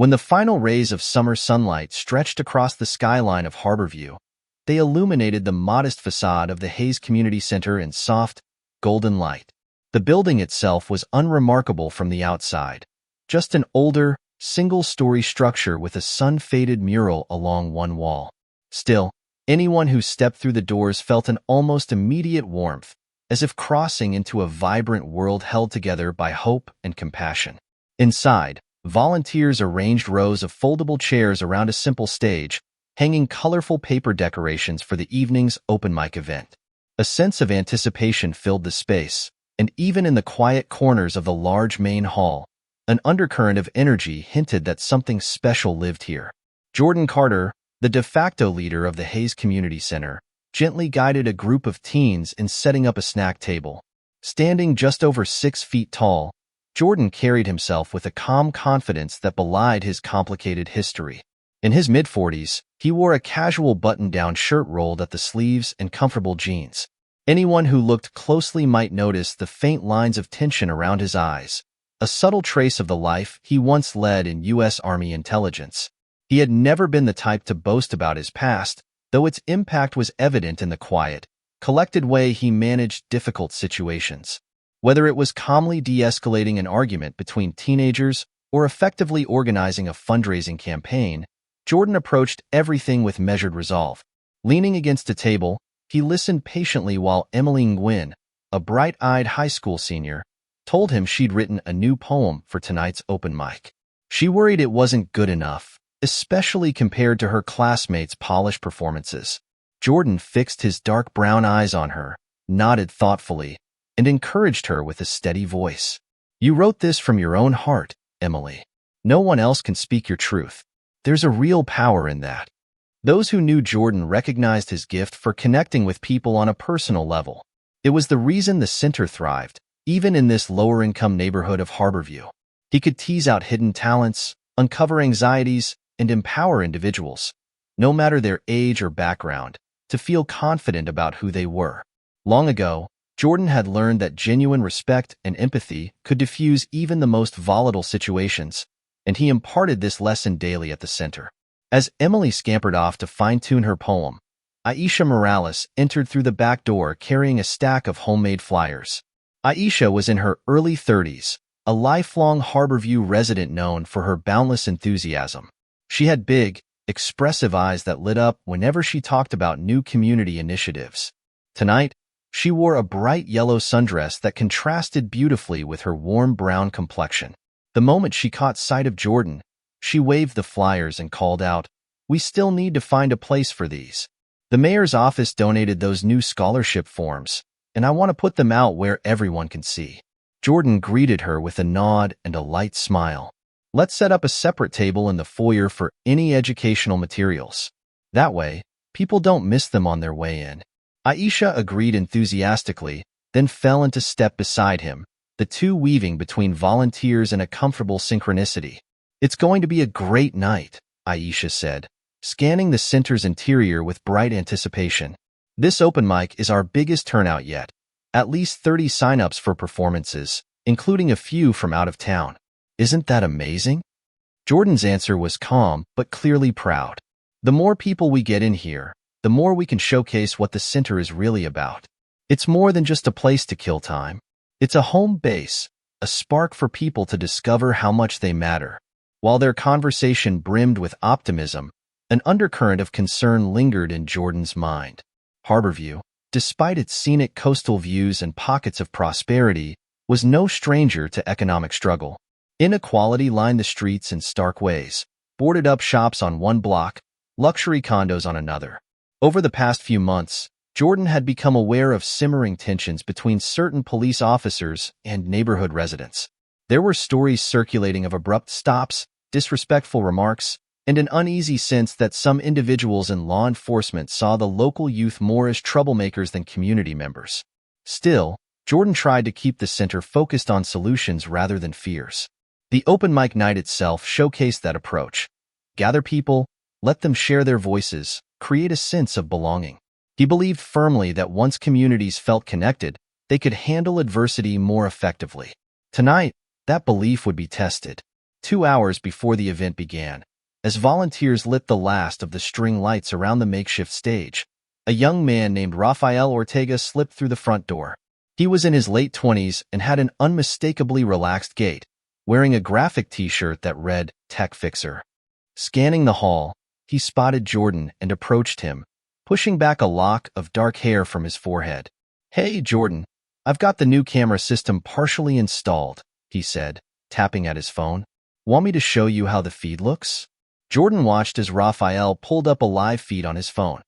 When the final rays of summer sunlight stretched across the skyline of Harborview, they illuminated the modest facade of the Hayes Community Center in soft, golden light. The building itself was unremarkable from the outside, just an older, single-story structure with a sun-faded mural along one wall. Still, anyone who stepped through the doors felt an almost immediate warmth, as if crossing into a vibrant world held together by hope and compassion. Inside, volunteers arranged rows of foldable chairs around a simple stage, hanging colorful paper decorations for the evening's open mic event. A sense of anticipation filled the space, and even in the quiet corners of the large main hall, an undercurrent of energy hinted that something special lived here. Jordan Carter, the de facto leader of the Hayes Community Center, gently guided a group of teens in setting up a snack table. Standing just over 6 feet tall, Jordan carried himself with a calm confidence that belied his complicated history. In his mid-40s, he wore a casual button-down shirt rolled at the sleeves and comfortable jeans. Anyone who looked closely might notice the faint lines of tension around his eyes, a subtle trace of the life he once led in U.S. Army intelligence. He had never been the type to boast about his past, though its impact was evident in the quiet, collected way he managed difficult situations. Whether it was calmly de-escalating an argument between teenagers or effectively organizing a fundraising campaign, Jordan approached everything with measured resolve. Leaning against a table, he listened patiently while Emily Nguyen, a bright-eyed high school senior, told him she'd written a new poem for tonight's open mic. She worried it wasn't good enough, especially compared to her classmates' polished performances. Jordan fixed his dark brown eyes on her, nodded thoughtfully, and encouraged her with a steady voice. "You wrote this from your own heart, Emily. No one else can speak your truth. There's a real power in that." Those who knew Jordan recognized his gift for connecting with people on a personal level. It was the reason the center thrived, even in this lower-income neighborhood of Harborview. He could tease out hidden talents, uncover anxieties, and empower individuals, no matter their age or background, to feel confident about who they were. Long ago, Jordan had learned that genuine respect and empathy could diffuse even the most volatile situations, and he imparted this lesson daily at the center. As Emily scampered off to fine-tune her poem, Aisha Morales entered through the back door carrying a stack of homemade flyers. Aisha was in her early 30s, a lifelong Harborview resident known for her boundless enthusiasm. She had big, expressive eyes that lit up whenever she talked about new community initiatives. Tonight, she wore a bright yellow sundress that contrasted beautifully with her warm brown complexion. The moment she caught sight of Jordan, she waved the flyers and called out, "We still need to find a place for these. The mayor's office donated those new scholarship forms, and I want to put them out where everyone can see." Jordan greeted her with a nod and a light smile. "Let's set up a separate table in the foyer for any educational materials. That way, people don't miss them on their way in." Aisha agreed enthusiastically, then fell into step beside him, the two weaving between volunteers in a comfortable synchronicity. "It's going to be a great night," Aisha said, scanning the center's interior with bright anticipation. "This open mic is our biggest turnout yet. At least 30 sign-ups for performances, including a few from out of town. Isn't that amazing?" Jordan's answer was calm but clearly proud. "The more people we get in here, the more we can showcase what the center is really about. It's more than just a place to kill time. It's a home base, a spark for people to discover how much they matter." While their conversation brimmed with optimism, an undercurrent of concern lingered in Jordan's mind. Harborview, despite its scenic coastal views and pockets of prosperity, was no stranger to economic struggle. Inequality lined the streets in stark ways, boarded-up shops on one block, luxury condos on another. Over the past few months, Jordan had become aware of simmering tensions between certain police officers and neighborhood residents. There were stories circulating of abrupt stops, disrespectful remarks, and an uneasy sense that some individuals in law enforcement saw the local youth more as troublemakers than community members. Still, Jordan tried to keep the center focused on solutions rather than fears. The open mic night itself showcased that approach. Gather people, let them share their voices, create a sense of belonging. He believed firmly that once communities felt connected, they could handle adversity more effectively. Tonight, that belief would be tested. 2 hours before the event began. As volunteers lit the last of the string lights around the makeshift stage, a young man named Rafael Ortega slipped through the front door. He was in his late 20s and had an unmistakably relaxed gait, wearing a graphic t-shirt that read, "Tech Fixer." Scanning the hall, he spotted Jordan and approached him, pushing back a lock of dark hair from his forehead. "Hey, Jordan, I've got the new camera system partially installed," he said, tapping at his phone. "Want me to show you how the feed looks?" Jordan watched as Rafael pulled up a live feed on his phone.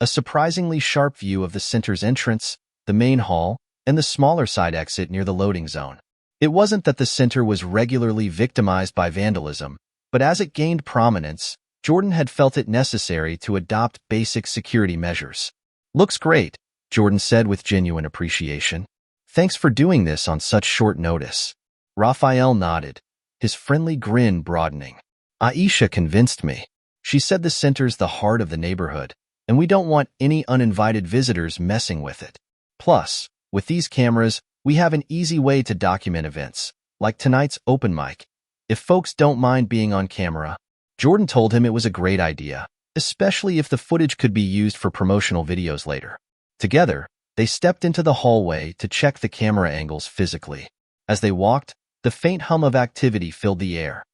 A surprisingly sharp view of the center's entrance, the main hall, and the smaller side exit near the loading zone. It wasn't that the center was regularly victimized by vandalism, but as it gained prominence, Jordan had felt it necessary to adopt basic security measures. "Looks great," Jordan said with genuine appreciation. "Thanks for doing this on such short notice." Rafael nodded, his friendly grin broadening. "Aisha convinced me. She said the center's the heart of the neighborhood, and we don't want any uninvited visitors messing with it. Plus, with these cameras, we have an easy way to document events, like tonight's open mic. If folks don't mind being on camera." Jordan told him it was a great idea, especially if the footage could be used for promotional videos later. Together, they stepped into the hallway to check the camera angles physically. As they walked, the faint hum of activity filled the air.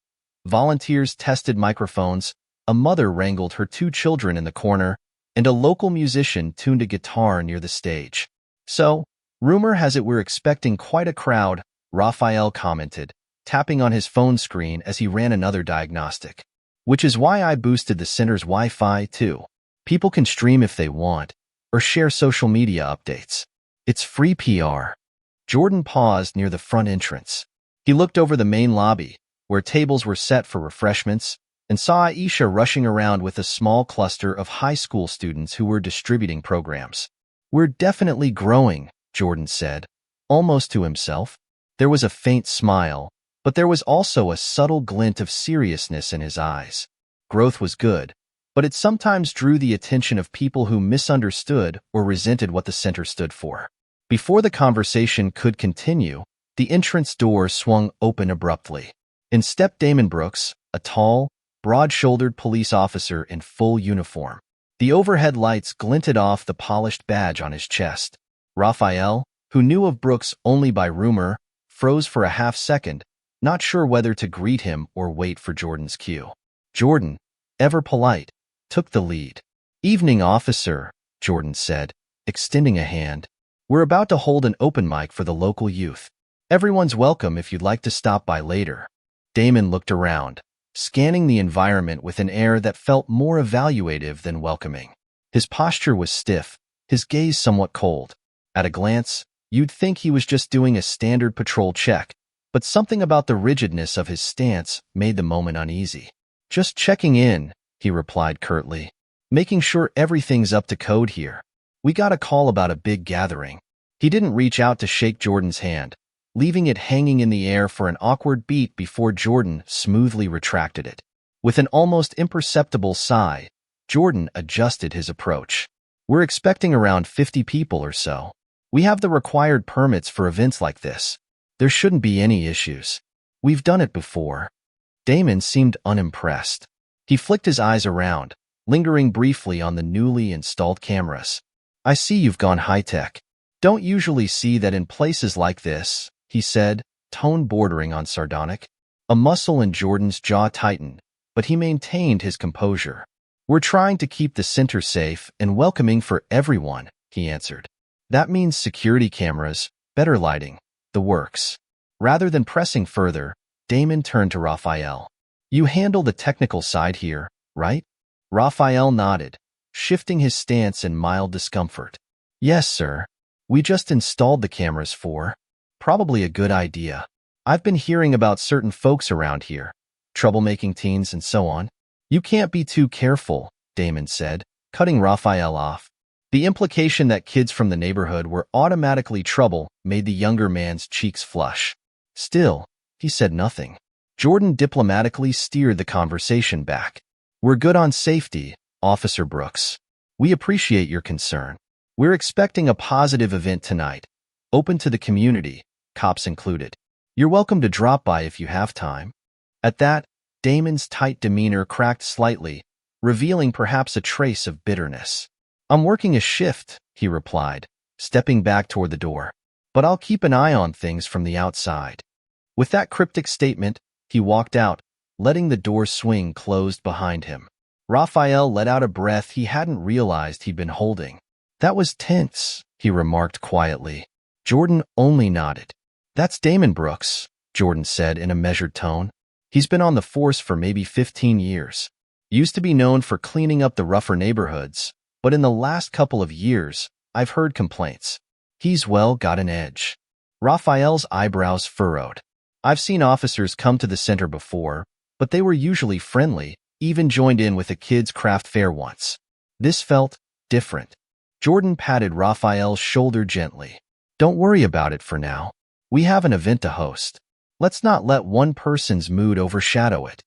Volunteers tested microphones, a mother wrangled her 2 children in the corner, and a local musician tuned a guitar near the stage. "So, rumor has it we're expecting quite a crowd," Rafael commented, tapping on his phone screen as he ran another diagnostic. "Which is why I boosted the center's Wi-Fi, too. People can stream if they want, or share social media updates. It's free PR." Jordan paused near the front entrance. He looked over the main lobby, where tables were set for refreshments, and saw Aisha rushing around with a small cluster of high school students who were distributing programs. "We're definitely growing," Jordan said, almost to himself. There was a faint smile, but there was also a subtle glint of seriousness in his eyes. Growth was good, but it sometimes drew the attention of people who misunderstood or resented what the center stood for. Before the conversation could continue, the entrance door swung open abruptly. In stepped Damon Brooks, a tall, broad-shouldered police officer in full uniform. The overhead lights glinted off the polished badge on his chest. Rafael, who knew of Brooks only by rumor, froze for a half-second, not sure whether to greet him or wait for Jordan's cue. Jordan, ever polite, took the lead. "Evening, officer," Jordan said, extending a hand. "We're about to hold an open mic for the local youth. Everyone's welcome if you'd like to stop by later." Damon looked around, scanning the environment with an air that felt more evaluative than welcoming. His posture was stiff, his gaze somewhat cold. At a glance, you'd think he was just doing a standard patrol check, but something about the rigidness of his stance made the moment uneasy. "Just checking in," he replied curtly, "making sure everything's up to code here. We got a call about a big gathering." He didn't reach out to shake Jordan's hand, leaving it hanging in the air for an awkward beat before Jordan smoothly retracted it. With an almost imperceptible sigh, Jordan adjusted his approach. "We're expecting around 50 people or so. We have the required permits for events like this. There shouldn't be any issues. We've done it before." Damon seemed unimpressed. He flicked his eyes around, lingering briefly on the newly installed cameras. "I see you've gone high-tech. Don't usually see that in places like this," he said, tone bordering on sardonic. A muscle in Jordan's jaw tightened, but he maintained his composure. "We're trying to keep the center safe and welcoming for everyone," he answered. "That means security cameras, better lighting, the works." Rather than pressing further, Damon turned to Rafael. "You handle the technical side here, right?" Rafael nodded, shifting his stance in mild discomfort. "Yes, sir. We just installed the cameras for. Probably a good idea. I've been hearing about certain folks around here, troublemaking teens and so on." "You can't be too careful," Damon said, cutting Rafael off. The implication that kids from the neighborhood were automatically trouble made the younger man's cheeks flush. Still, he said nothing. Jordan diplomatically steered the conversation back. "We're good on safety, Officer Brooks. We appreciate your concern. We're expecting a positive event tonight, open to the community, cops included. You're welcome to drop by if you have time." At that, Damon's tight demeanor cracked slightly, revealing perhaps a trace of bitterness. "I'm working a shift," he replied, stepping back toward the door. "But I'll keep an eye on things from the outside." With that cryptic statement, he walked out, letting the door swing closed behind him. Raphael let out a breath he hadn't realized he'd been holding. "That was tense," he remarked quietly. Jordan only nodded. "That's Damon Brooks," Jordan said in a measured tone. "He's been on the force for maybe 15 years. Used to be known for cleaning up the rougher neighborhoods, but in the last couple of years, I've heard complaints. He's, well, got an edge." Raphael's eyebrows furrowed. "I've seen officers come to the center before, but they were usually friendly, even joined in with a kids' craft fair once. This felt different." Jordan patted Raphael's shoulder gently. "Don't worry about it for now. We have an event to host. Let's not let one person's mood overshadow it."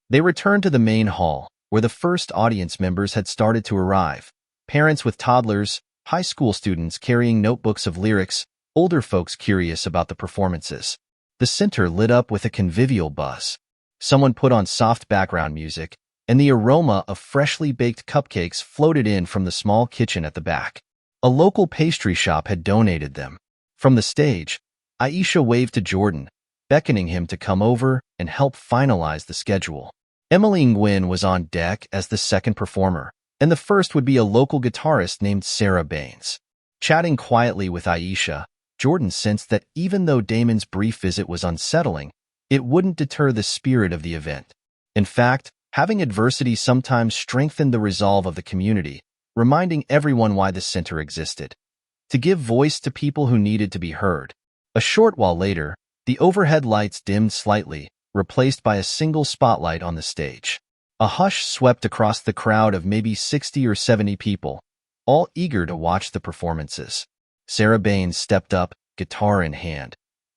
They returned to the main hall, where the first audience members had started to arrive. Parents with toddlers, high school students carrying notebooks of lyrics, older folks curious about the performances. The center lit up with a convivial buzz. Someone put on soft background music, and the aroma of freshly baked cupcakes floated in from the small kitchen at the back. A local pastry shop had donated them. From the stage, Aisha waved to Jordan, beckoning him to come over and help finalize the schedule. Emily Nguyen was on deck as the second performer, and the first would be a local guitarist named Sarah Baines. Chatting quietly with Aisha, Jordan sensed that even though Damon's brief visit was unsettling, it wouldn't deter the spirit of the event. In fact, having adversity sometimes strengthened the resolve of the community, reminding everyone why the center existed. To give voice to people who needed to be heard. A short while later, the overhead lights dimmed slightly, replaced by a single spotlight on the stage. A hush swept across the crowd of maybe 60 or 70 people, all eager to watch the performances. Sarah Baines stepped up, guitar in hand,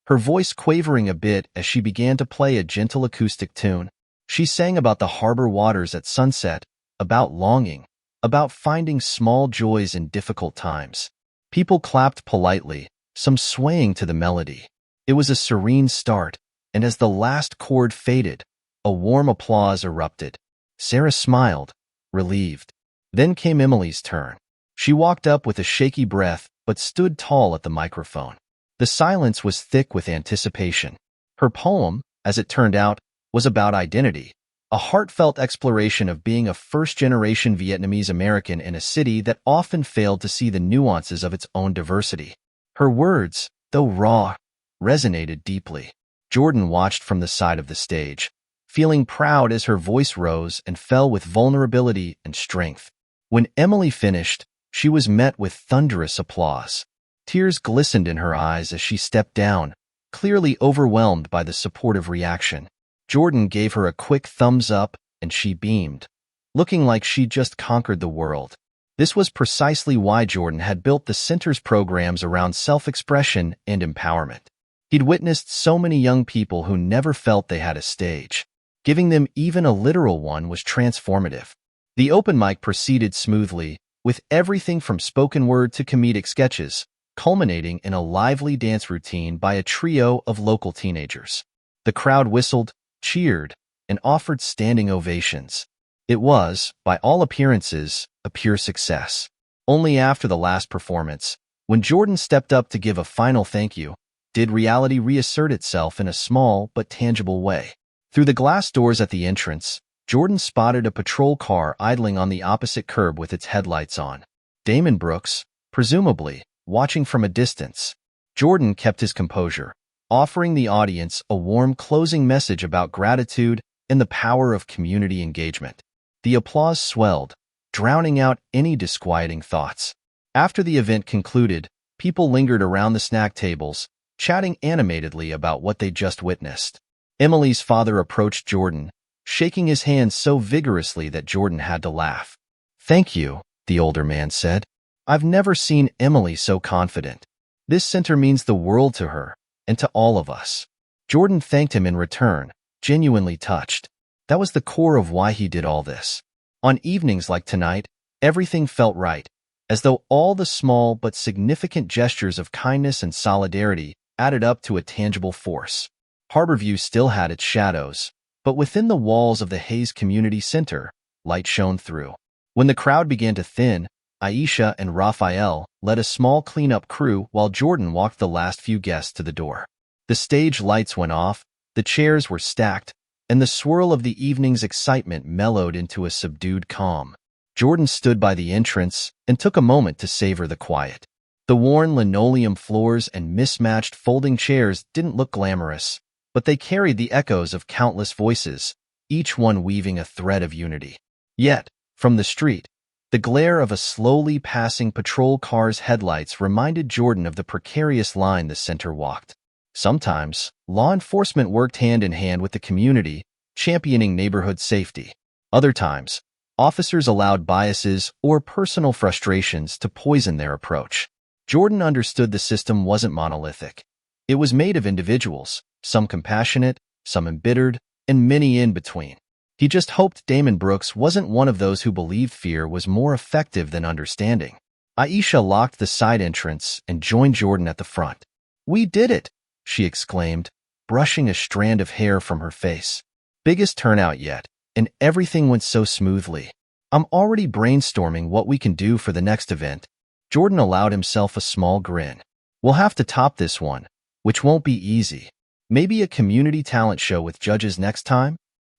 her voice quavering a bit as she began to play a gentle acoustic tune. She sang about the harbor waters at sunset, about longing, about finding small joys in difficult times. People clapped politely, some swaying to the melody. It was a serene start, and as the last chord faded, a warm applause erupted. Sarah smiled, relieved. Then came Emily's turn. She walked up with a shaky breath, but stood tall at the microphone. The silence was thick with anticipation. Her poem, as it turned out, was about identity, a heartfelt exploration of being a first-generation Vietnamese American in a city that often failed to see the nuances of its own diversity. Her words, though raw, resonated deeply. Jordan watched from the side of the stage, feeling proud as her voice rose and fell with vulnerability and strength. When Emily finished, she was met with thunderous applause. Tears glistened in her eyes as she stepped down, clearly overwhelmed by the supportive reaction. Jordan gave her a quick thumbs up, and she beamed, looking like she'd just conquered the world. This was precisely why Jordan had built the center's programs around self-expression and empowerment. He'd witnessed so many young people who never felt they had a stage. Giving them even a literal one was transformative. The open mic proceeded smoothly, with everything from spoken word to comedic sketches, culminating in a lively dance routine by a trio of local teenagers. The crowd whistled, cheered, and offered standing ovations. It was, by all appearances, a pure success. Only after the last performance, when Jordan stepped up to give a final thank you, did reality reassert itself in a small but tangible way. Through the glass doors at the entrance, Jordan spotted a patrol car idling on the opposite curb with its headlights on. Damon Brooks, presumably, watching from a distance. Jordan kept his composure, offering the audience a warm closing message about gratitude and the power of community engagement. The applause swelled, drowning out any disquieting thoughts. After the event concluded, people lingered around the snack tables, chatting animatedly about what they just witnessed. Emily's father approached Jordan, shaking his hand so vigorously that Jordan had to laugh. "Thank you," the older man said. "I've never seen Emily so confident. This center means the world to her, and to all of us." Jordan thanked him in return, genuinely touched. That was the core of why he did all this. On evenings like tonight, everything felt right, as though all the small but significant gestures of kindness and solidarity added up to a tangible force. Harborview still had its shadows, But within the walls of the Hayes Community Center, light shone through. When the crowd began to thin, Aisha and Raphael led a small cleanup crew while Jordan walked the last few guests to the door. The stage lights went off, the chairs were stacked, and the swirl of the evening's excitement mellowed into a subdued calm. Jordan stood by the entrance and took a moment to savor the quiet. The worn linoleum floors and mismatched folding chairs didn't look glamorous, but they carried the echoes of countless voices, each one weaving a thread of unity. Yet, from the street, the glare of a slowly passing patrol car's headlights reminded Jordan of the precarious line the center walked. Sometimes, law enforcement worked hand in hand with the community, championing neighborhood safety. Other times, officers allowed biases or personal frustrations to poison their approach. Jordan understood the system wasn't monolithic. It was made of individuals, some compassionate, some embittered, and many in between. He just hoped Damon Brooks wasn't one of those who believed fear was more effective than understanding. Aisha locked the side entrance and joined Jordan at the front. "We did it!" she exclaimed, brushing a strand of hair from her face. "Biggest turnout yet, and everything went so smoothly. I'm already brainstorming what we can do for the next event." Jordan allowed himself a small grin. "We'll have to top this one, which won't be easy. Maybe a community talent show with judges next time?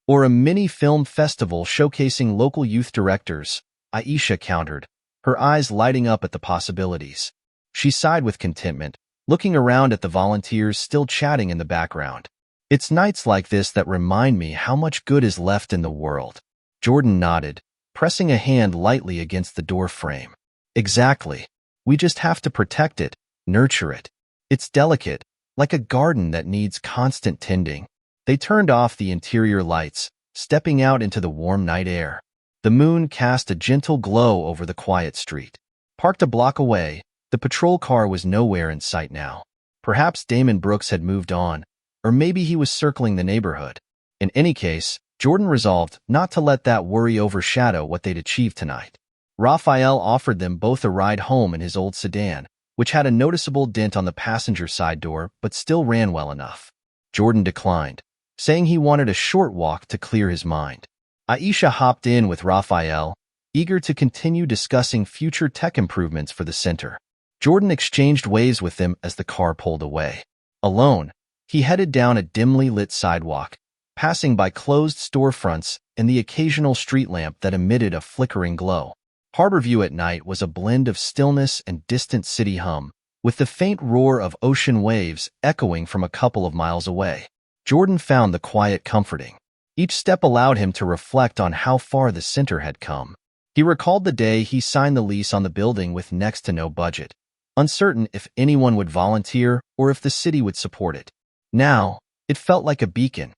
Or a mini film festival showcasing local youth directors," Aisha countered, her eyes lighting up at the possibilities. She sighed with contentment, looking around at the volunteers still chatting in the background. "It's nights like this that remind me how much good is left in the world." Jordan nodded, pressing a hand lightly against the door frame. "Exactly. We just have to protect it, nurture it. It's delicate, like a garden that needs constant tending." They turned off the interior lights, stepping out into the warm night air. The moon cast a gentle glow over the quiet street. Parked a block away, the patrol car was nowhere in sight now. Perhaps Damon Brooks had moved on, or maybe he was circling the neighborhood. In any case, Jordan resolved not to let that worry overshadow what they'd achieved tonight. Raphael offered them both a ride home in his old sedan, which had a noticeable dent on the passenger side door but still ran well enough. Jordan declined, saying he wanted a short walk to clear his mind. Aisha hopped in with Raphael, eager to continue discussing future tech improvements for the center. Jordan exchanged waves with them as the car pulled away. Alone, he headed down a dimly lit sidewalk, passing by closed storefronts and the occasional street lamp that emitted a flickering glow. Harborview at night was a blend of stillness and distant city hum, with the faint roar of ocean waves echoing from a couple of miles away. Jordan found the quiet comforting. Each step allowed him to reflect on how far the center had come. He recalled the day he signed the lease on the building with next to no budget, uncertain if anyone would volunteer or if the city would support it. Now, it felt like a beacon,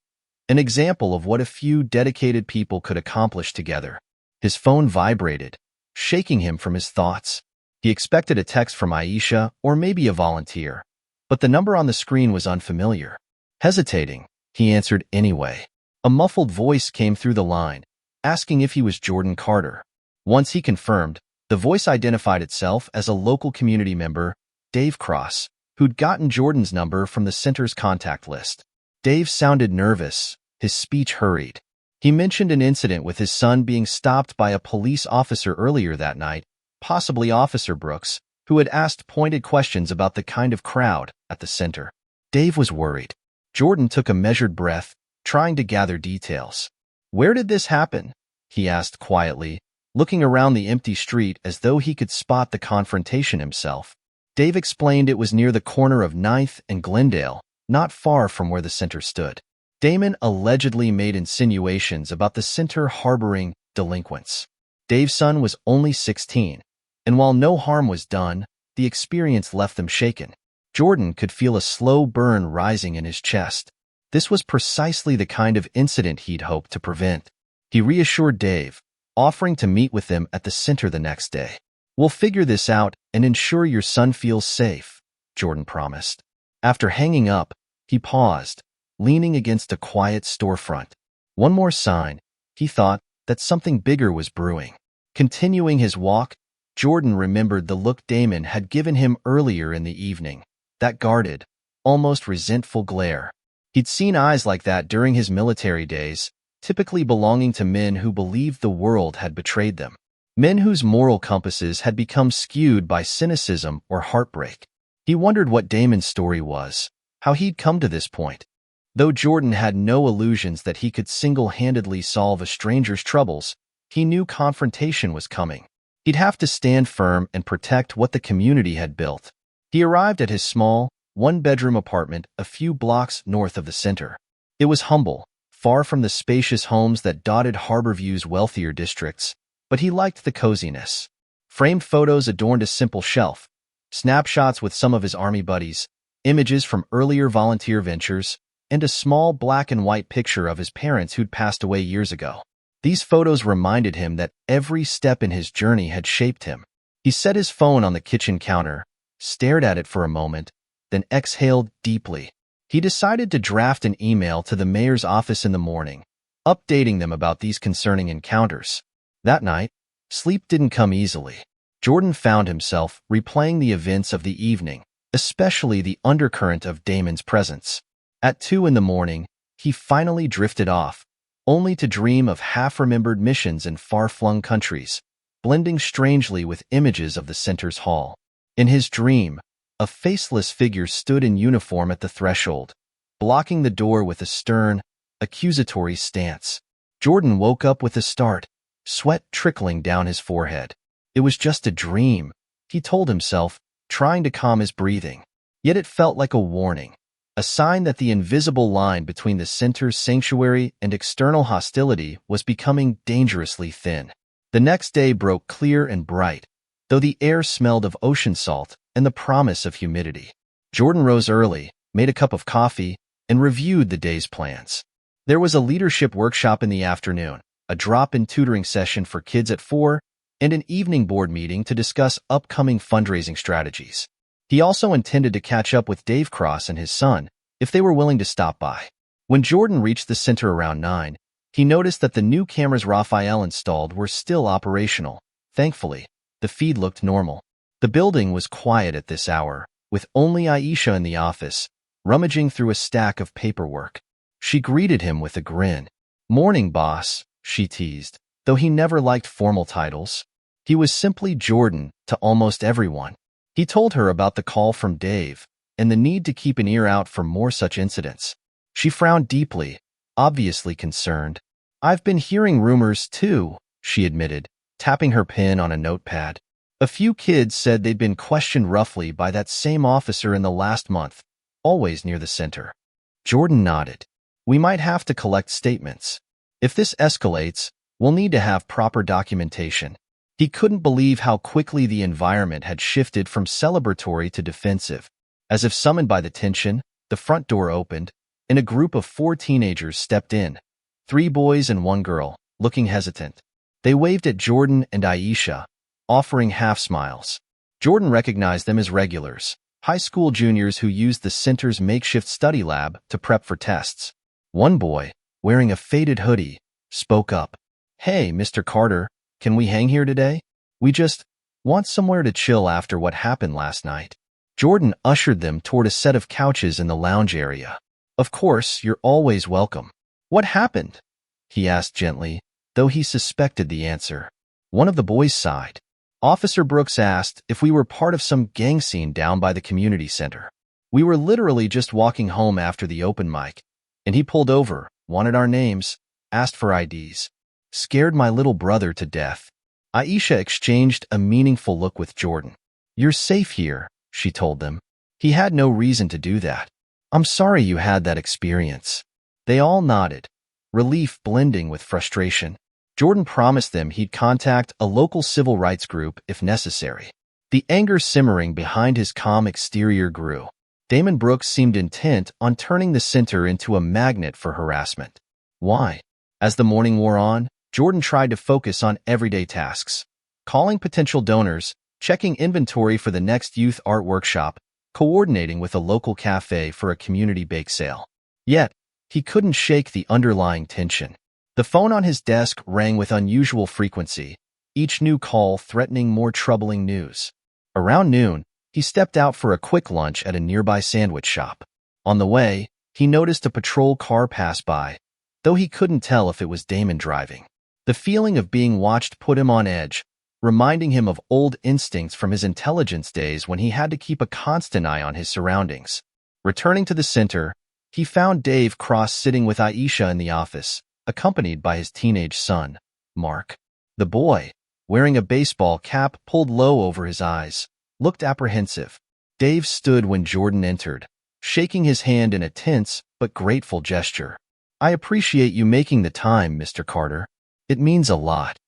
an example of what a few dedicated people could accomplish together. His phone vibrated, shaking him from his thoughts. He expected a text from Aisha or maybe a volunteer, but the number on the screen was unfamiliar. Hesitating, he answered anyway. A muffled voice came through the line, asking if he was Jordan Carter. Once he confirmed, the voice identified itself as a local community member, Dave Cross, who'd gotten Jordan's number from the center's contact list. Dave sounded nervous, his speech hurried. He mentioned an incident with his son being stopped by a police officer earlier that night, possibly Officer Brooks, who had asked pointed questions about the kind of crowd at the center. Dave was worried. Jordan took a measured breath, trying to gather details. "Where did this happen?" he asked quietly, looking around the empty street as though he could spot the confrontation himself. Dave explained it was near the corner of 9th and Glendale, not far from where the center stood. Damon allegedly made insinuations about the center harboring delinquents. Dave's son was only 16, and while no harm was done, the experience left them shaken. Jordan could feel a slow burn rising in his chest. This was precisely the kind of incident he'd hoped to prevent. He reassured Dave, offering to meet with them at the center the next day. "We'll figure this out and ensure your son feels safe," Jordan promised. After hanging up, he paused, leaning against a quiet storefront. One more sign, he thought, that something bigger was brewing. Continuing his walk, Jordan remembered the look Damon had given him earlier in the evening, that guarded, almost resentful glare. He'd seen eyes like that during his military days, typically belonging to men who believed the world had betrayed them. Men whose moral compasses had become skewed by cynicism or heartbreak. He wondered what Damon's story was, how he'd come to this point. Though Jordan had no illusions that he could single-handedly solve a stranger's troubles, he knew confrontation was coming. He'd have to stand firm and protect what the community had built. He arrived at his small, one-bedroom apartment a few blocks north of the center. It was humble, far from the spacious homes that dotted Harborview's wealthier districts, but he liked the coziness. Framed photos adorned a simple shelf, snapshots with some of his army buddies, images from earlier volunteer ventures, and a small black-and-white picture of his parents who'd passed away years ago. These photos reminded him that every step in his journey had shaped him. He set his phone on the kitchen counter, stared at it for a moment, then exhaled deeply. He decided to draft an email to the mayor's office in the morning, updating them about these concerning encounters. That night, sleep didn't come easily. Jordan found himself replaying the events of the evening, especially the undercurrent of Damon's presence. At 2 in the morning, he finally drifted off, only to dream of half-remembered missions in far-flung countries, blending strangely with images of the center's hall. In his dream, a faceless figure stood in uniform at the threshold, blocking the door with a stern, accusatory stance. Jordan woke up with a start, sweat trickling down his forehead. It was just a dream, he told himself, trying to calm his breathing. Yet it felt like a warning, a sign that the invisible line between the center's sanctuary and external hostility was becoming dangerously thin. The next day broke clear and bright, though the air smelled of ocean salt and the promise of humidity. Jordan rose early, made a cup of coffee, and reviewed the day's plans. There was a leadership workshop in the afternoon, a drop-in tutoring session for kids at 4, and an evening board meeting to discuss upcoming fundraising strategies. He also intended to catch up with Dave Cross and his son, if they were willing to stop by. When Jordan reached the center around 9, he noticed that the new cameras Raphael installed were still operational. Thankfully, the feed looked normal. The building was quiet at this hour, with only Aisha in the office, rummaging through a stack of paperwork. She greeted him with a grin. "Morning, boss," she teased, though he never liked formal titles. He was simply Jordan to almost everyone. He told her about the call from Dave and the need to keep an ear out for more such incidents. She frowned deeply, obviously concerned. "I've been hearing rumors too," she admitted, tapping her pen on a notepad. "A few kids said they'd been questioned roughly by that same officer in the last month, always near the center." Jordan nodded. "We might have to collect statements. If this escalates, we'll need to have proper documentation." He couldn't believe how quickly the environment had shifted from celebratory to defensive. As if summoned by the tension, the front door opened, and a group of 4 teenagers stepped in, 3 boys and 1 girl, looking hesitant. They waved at Jordan and Aisha, offering half-smiles. Jordan recognized them as regulars, high school juniors who used the center's makeshift study lab to prep for tests. One boy, wearing a faded hoodie, spoke up. "Hey, Mr. Carter, can we hang here today? We just want somewhere to chill after what happened last night." Jordan ushered them toward a set of couches in the lounge area. "Of course, you're always welcome." "What happened?" he asked gently, though he suspected the answer. One of the boys sighed. "Officer Brooks asked if we were part of some gang scene down by the community center. We were literally just walking home after the open mic, and he pulled over, wanted our names, asked for IDs. Scared my little brother to death." Aisha exchanged a meaningful look with Jordan. "You're safe here," she told them. "He had no reason to do that. I'm sorry you had that experience." They all nodded, relief blending with frustration. Jordan promised them he'd contact a local civil rights group if necessary. The anger simmering behind his calm exterior grew. Damon Brooks seemed intent on turning the center into a magnet for harassment. Why? As the morning wore on, Jordan tried to focus on everyday tasks. Calling potential donors, checking inventory for the next youth art workshop, coordinating with a local cafe for a community bake sale. Yet, he couldn't shake the underlying tension. The phone on his desk rang with unusual frequency, each new call threatening more troubling news. Around noon, he stepped out for a quick lunch at a nearby sandwich shop. On the way, he noticed a patrol car pass by, though he couldn't tell if it was Damon driving. The feeling of being watched put him on edge, reminding him of old instincts from his intelligence days when he had to keep a constant eye on his surroundings. Returning to the center, he found Dave Cross sitting with Aisha in the office, accompanied by his teenage son, Mark. The boy, wearing a baseball cap pulled low over his eyes, looked apprehensive. Dave stood when Jordan entered, shaking his hand in a tense but grateful gesture. "I appreciate you making the time, Mr. Carter. It means a lot."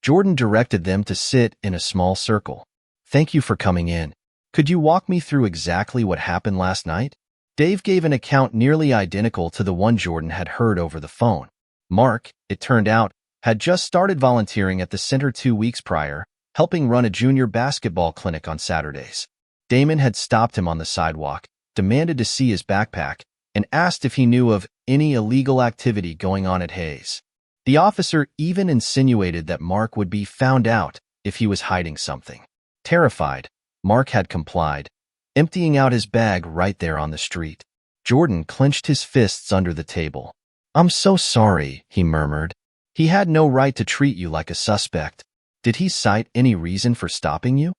Jordan directed them to sit in a small circle. "Thank you for coming in. Could you walk me through exactly what happened last night?" Dave gave an account nearly identical to the one Jordan had heard over the phone. Mark, it turned out, had just started volunteering at the center 2 weeks prior, helping run a junior basketball clinic on Saturdays. Damon had stopped him on the sidewalk, demanded to see his backpack, and asked if he knew of any illegal activity going on at Hayes. The officer even insinuated that Mark would be found out if he was hiding something. Terrified, Mark had complied, emptying out his bag right there on the street. Jordan clenched his fists under the table. "I'm so sorry," he murmured. "He had no right to treat you like a suspect. Did he cite any reason for stopping you?"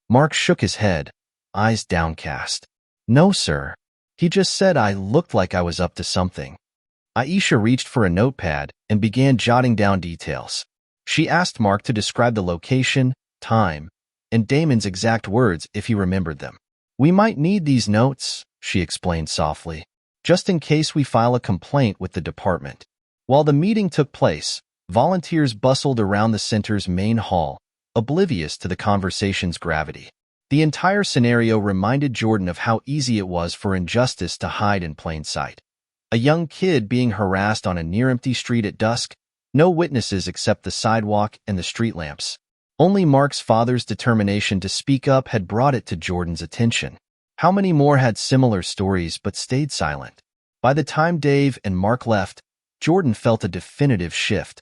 Mark shook his head, eyes downcast. "No, sir. He just said I looked like I was up to something." Aisha reached for a notepad and began jotting down details. She asked Mark to describe the location, time, and Damon's exact words if he remembered them. "We might need these notes," she explained softly, "just in case we file a complaint with the department." While the meeting took place, volunteers bustled around the center's main hall, oblivious to the conversation's gravity. The entire scenario reminded Jordan of how easy it was for injustice to hide in plain sight. A young kid being harassed on a near-empty street at dusk, no witnesses except the sidewalk and the street lamps. Only Mark's father's determination to speak up had brought it to Jordan's attention. How many more had similar stories but stayed silent? By the time Dave and Mark left, Jordan felt a definitive shift.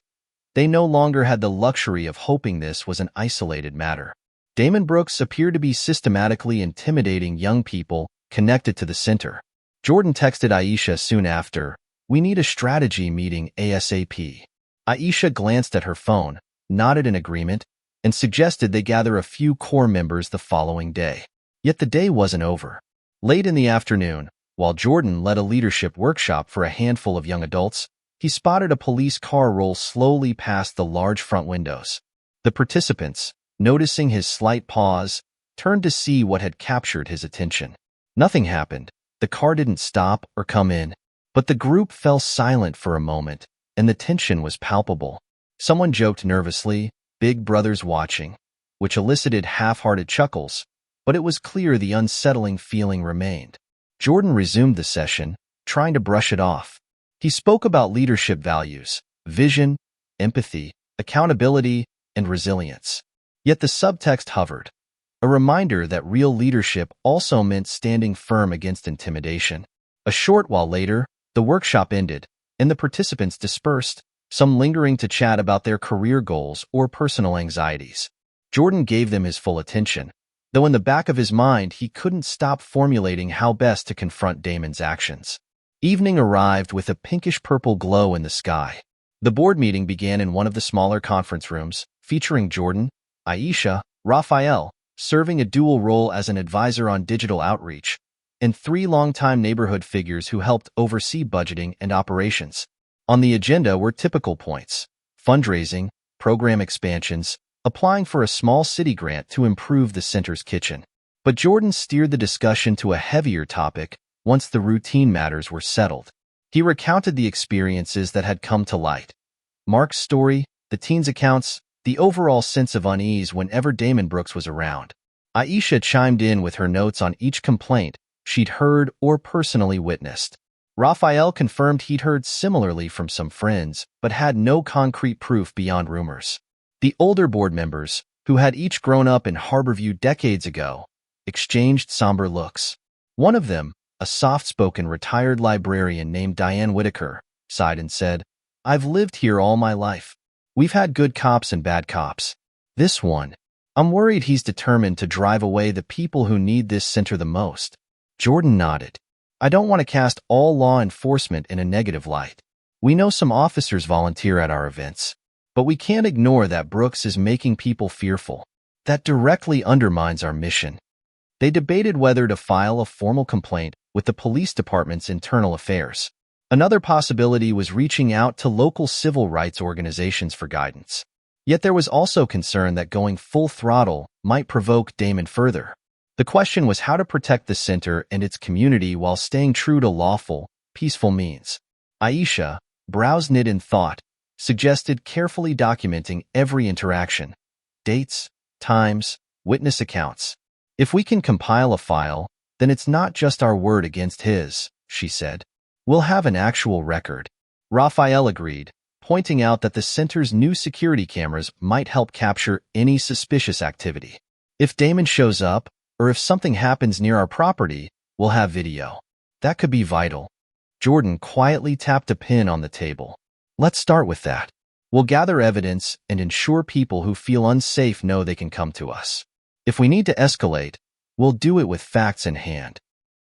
They no longer had the luxury of hoping this was an isolated matter. Damon Brooks appeared to be systematically intimidating young people connected to the center. Jordan texted Aisha soon after, "We need a strategy meeting ASAP." Aisha glanced at her phone, nodded in agreement, and suggested they gather a few core members the following day. Yet the day wasn't over. Late in the afternoon, while Jordan led a leadership workshop for a handful of young adults, he spotted a police car roll slowly past the large front windows. The participants, noticing his slight pause, turned to see what had captured his attention. Nothing happened. The car didn't stop or come in, but the group fell silent for a moment, and the tension was palpable. Someone joked nervously, "Big Brother's watching," which elicited half-hearted chuckles, but it was clear the unsettling feeling remained. Jordan resumed the session, trying to brush it off. He spoke about leadership values, vision, empathy, accountability, and resilience. Yet the subtext hovered, a reminder that real leadership also meant standing firm against intimidation. A short while later, the workshop ended, and the participants dispersed, some lingering to chat about their career goals or personal anxieties. Jordan gave them his full attention, though in the back of his mind he couldn't stop formulating how best to confront Damon's actions. Evening arrived with a pinkish-purple glow in the sky. The board meeting began in one of the smaller conference rooms, featuring Jordan, Aisha, Raphael, serving a dual role as an advisor on digital outreach, and 3 longtime neighborhood figures who helped oversee budgeting and operations. On the agenda were typical points: fundraising, program expansions, applying for a small city grant to improve the center's kitchen. But Jordan steered the discussion to a heavier topic once the routine matters were settled. He recounted the experiences that had come to light: Mark's story, the teens' accounts, the overall sense of unease whenever Damon Brooks was around. Aisha chimed in with her notes on each complaint she'd heard or personally witnessed. Raphael confirmed he'd heard similarly from some friends, but had no concrete proof beyond rumors. The older board members, who had each grown up in Harborview decades ago, exchanged somber looks. One of them, a soft-spoken retired librarian named Diane Whitaker, sighed and said, "I've lived here all my life. We've had good cops and bad cops. This one, I'm worried he's determined to drive away the people who need this center the most." Jordan nodded. I don't want to cast all law enforcement in a negative light. We know some officers volunteer at our events, but we can't ignore that Brooks is making people fearful. That directly undermines our mission. They debated whether to file a formal complaint with the police department's internal affairs. Another possibility was reaching out to local civil rights organizations for guidance. Yet there was also concern that going full throttle might provoke Damon further. The question was how to protect the center and its community while staying true to lawful, peaceful means. Aisha, brows knit in thought, suggested carefully documenting every interaction. Dates, times, witness accounts. If we can compile a file, then it's not just our word against his, she said. We'll have an actual record. Raphael agreed, pointing out that the center's new security cameras might help capture any suspicious activity. If Damon shows up, or if something happens near our property, we'll have video. That could be vital. Jordan quietly tapped a pin on the table. Let's start with that. We'll gather evidence and ensure people who feel unsafe know they can come to us. If we need to escalate, we'll do it with facts in hand.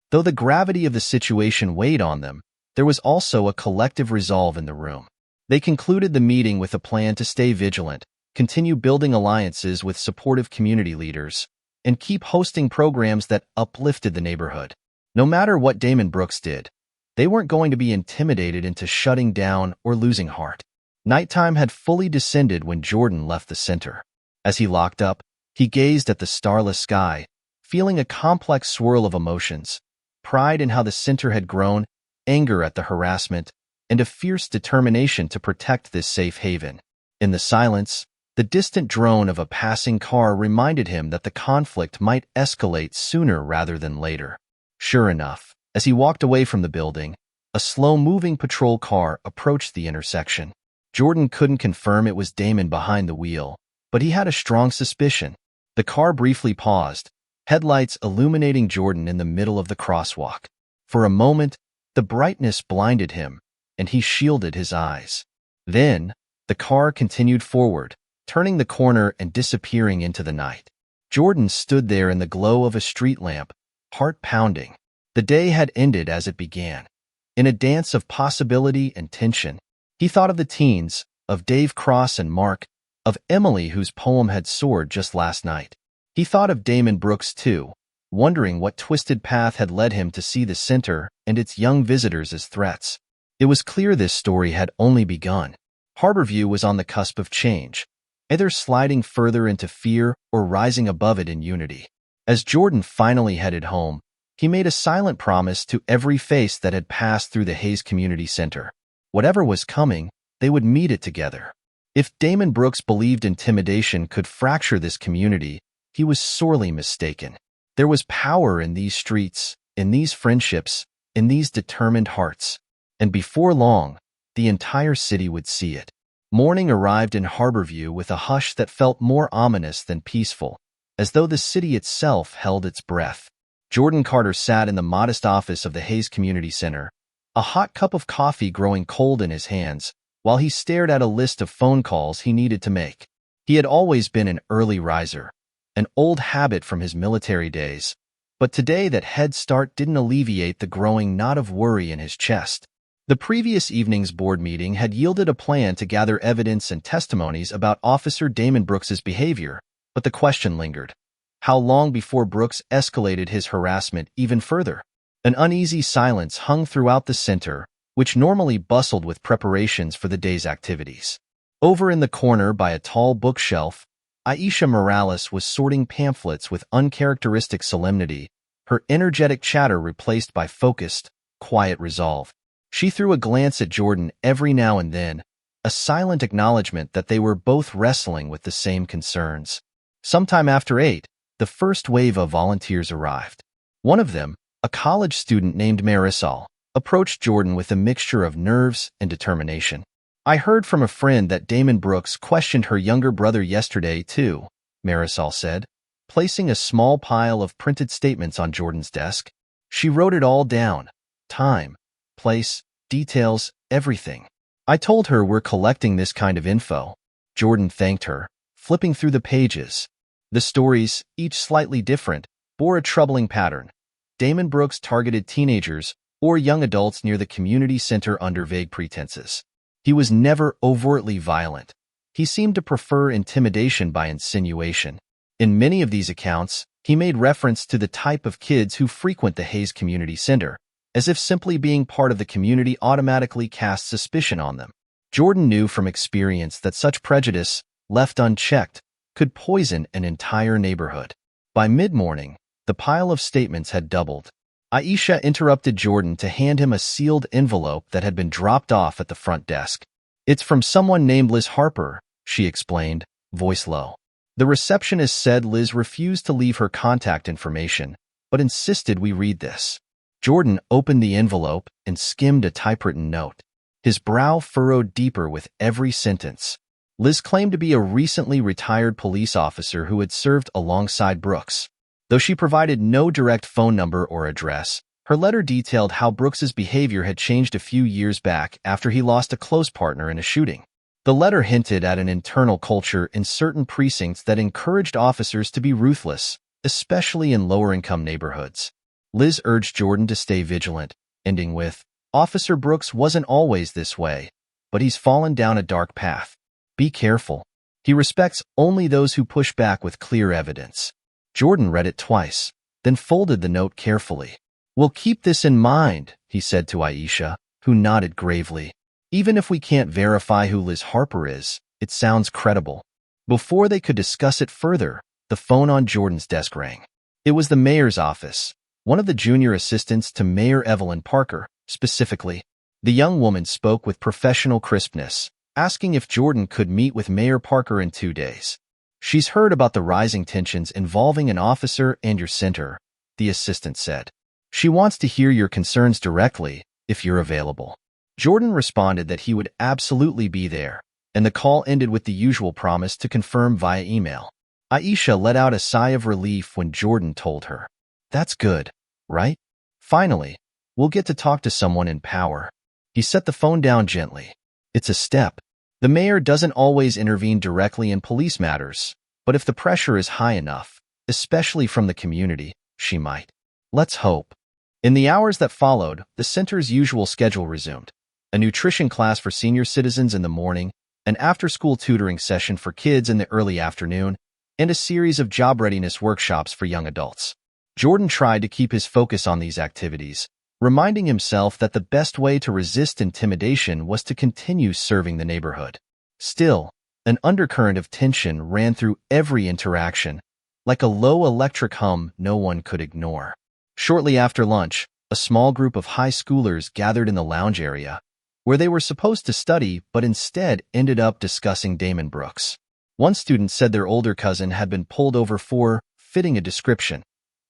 Though the gravity of the situation weighed on them, there was also a collective resolve in the room. They concluded the meeting with a plan to stay vigilant, continue building alliances with supportive community leaders, and keep hosting programs that uplifted the neighborhood. No matter what Damon Brooks did, they weren't going to be intimidated into shutting down or losing heart. Nighttime had fully descended when Jordan left the center. As he locked up, he gazed at the starless sky, feeling a complex swirl of emotions, pride in how the center had grown, anger at the harassment, and a fierce determination to protect this safe haven. In the silence, the distant drone of a passing car reminded him that the conflict might escalate sooner rather than later. Sure enough, as he walked away from the building, a slow-moving patrol car approached the intersection. Jordan couldn't confirm it was Damon behind the wheel, but he had a strong suspicion. The car briefly paused, headlights illuminating Jordan in the middle of the crosswalk. For a moment, the brightness blinded him, and he shielded his eyes. Then, the car continued forward, turning the corner and disappearing into the night. Jordan stood there in the glow of a street lamp, heart pounding. The day had ended as it began. In a dance of possibility and tension, he thought of the teens, of Dave Cross and Mark, of Emily whose poem had soared just last night. He thought of Damon Brooks too, wondering what twisted path had led him to see the center and its young visitors as threats. It was clear this story had only begun. Harborview was on the cusp of change, either sliding further into fear or rising above it in unity. As Jordan finally headed home, he made a silent promise to every face that had passed through the Hayes Community Center. Whatever was coming, they would meet it together. If Damon Brooks believed intimidation could fracture this community, he was sorely mistaken. There was power in these streets, in these friendships, in these determined hearts. And before long, the entire city would see it. Morning arrived in Harborview with a hush that felt more ominous than peaceful, as though the city itself held its breath. Jordan Carter sat in the modest office of the Hayes Community Center, a hot cup of coffee growing cold in his hands, while he stared at a list of phone calls he needed to make. He had always been an early riser, an old habit from his military days, but today that head start didn't alleviate the growing knot of worry in his chest. The previous evening's board meeting had yielded a plan to gather evidence and testimonies about Officer Damon Brooks's behavior, but the question lingered. How long before Brooks escalated his harassment even further? An uneasy silence hung throughout the center, which normally bustled with preparations for the day's activities. Over in the corner by a tall bookshelf, Aisha Morales was sorting pamphlets with uncharacteristic solemnity, her energetic chatter replaced by focused, quiet resolve. She threw a glance at Jordan every now and then, a silent acknowledgement that they were both wrestling with the same concerns. Sometime after 8, the first wave of volunteers arrived. One of them, a college student named Marisol, approached Jordan with a mixture of nerves and determination. I heard from a friend that Damon Brooks questioned her younger brother yesterday, too, Marisol said, placing a small pile of printed statements on Jordan's desk. She wrote it all down. Time, place, details, everything. I told her we're collecting this kind of info. Jordan thanked her, flipping through the pages. The stories, each slightly different, bore a troubling pattern. Damon Brooks targeted teenagers, or young adults near the community center under vague pretenses. He was never overtly violent. He seemed to prefer intimidation by insinuation. In many of these accounts, he made reference to the type of kids who frequent the Hayes Community Center, as if simply being part of the community automatically cast suspicion on them. Jordan knew from experience that such prejudice, left unchecked, could poison an entire neighborhood. By mid-morning, the pile of statements had doubled. Aisha interrupted Jordan to hand him a sealed envelope that had been dropped off at the front desk. "It's from someone named Liz Harper," she explained, voice low. The receptionist said Liz refused to leave her contact information, but insisted we read this. Jordan opened the envelope and skimmed a typewritten note. His brow furrowed deeper with every sentence. Liz claimed to be a recently retired police officer who had served alongside Brooks. Though she provided no direct phone number or address, her letter detailed how Brooks's behavior had changed a few years back after he lost a close partner in a shooting. The letter hinted at an internal culture in certain precincts that encouraged officers to be ruthless, especially in lower-income neighborhoods. Liz urged Jordan to stay vigilant, ending with, "Officer Brooks wasn't always this way, but he's fallen down a dark path. Be careful. He respects only those who push back with clear evidence." Jordan read it twice, then folded the note carefully. "We'll keep this in mind," he said to Aisha, who nodded gravely. "Even if we can't verify who Liz Harper is, it sounds credible." Before they could discuss it further, the phone on Jordan's desk rang. It was the mayor's office, one of the junior assistants to Mayor Evelyn Parker, specifically. The young woman spoke with professional crispness, asking if Jordan could meet with Mayor Parker in 2 days. "She's heard about the rising tensions involving an officer and your center," the assistant said. "She wants to hear your concerns directly, if you're available." Jordan responded that he would absolutely be there, and the call ended with the usual promise to confirm via email. Aisha let out a sigh of relief when Jordan told her, "That's good, right? Finally, we'll get to talk to someone in power." He set the phone down gently. "It's a step. The mayor doesn't always intervene directly in police matters, but if the pressure is high enough, especially from the community, she might. Let's hope." In the hours that followed, the center's usual schedule resumed. A nutrition class for senior citizens in the morning, an after-school tutoring session for kids in the early afternoon, and a series of job readiness workshops for young adults. Jordan tried to keep his focus on these activities, reminding himself that the best way to resist intimidation was to continue serving the neighborhood. Still, an undercurrent of tension ran through every interaction, like a low electric hum no one could ignore. Shortly after lunch, a small group of high schoolers gathered in the lounge area, where they were supposed to study but instead ended up discussing Damon Brooks. One student said their older cousin had been pulled over for fitting a description.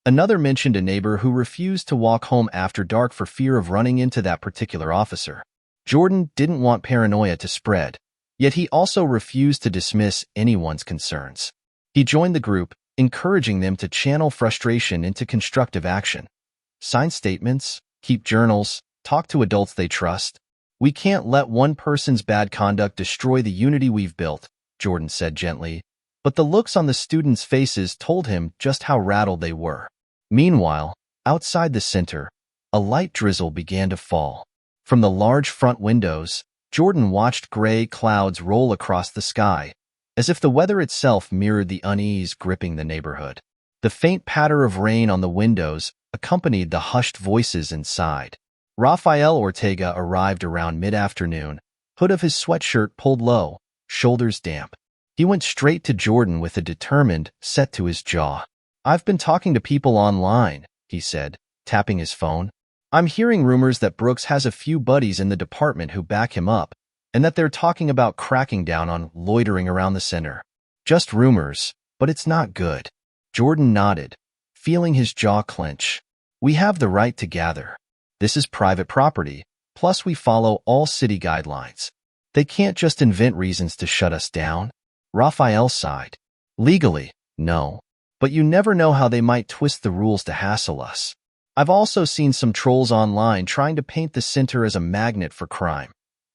Another mentioned a neighbor who refused to walk home after dark for fear of running into that particular officer. Jordan didn't want paranoia to spread, yet he also refused to dismiss anyone's concerns. He joined the group, encouraging them to channel frustration into constructive action. Sign statements, keep journals, talk to adults they trust. "We can't let one person's bad conduct destroy the unity we've built," Jordan said gently, but the looks on the students' faces told him just how rattled they were. Meanwhile, outside the center, a light drizzle began to fall. From the large front windows, Jordan watched gray clouds roll across the sky, as if the weather itself mirrored the unease gripping the neighborhood. The faint patter of rain on the windows accompanied the hushed voices inside. Rafael Ortega arrived around mid-afternoon, hood of his sweatshirt pulled low, shoulders damp. He went straight to Jordan with a determined set to his jaw. "I've been talking to people online," he said, tapping his phone. "I'm hearing rumors that Brooks has a few buddies in the department who back him up, and that they're talking about cracking down on loitering around the center. Just rumors, but it's not good." Jordan nodded, feeling his jaw clench. "We have the right to gather. This is private property, plus we follow all city guidelines. They can't just invent reasons to shut us down." Raphael sighed. "Legally, no. But you never know how they might twist the rules to hassle us. I've also seen some trolls online trying to paint the center as a magnet for crime,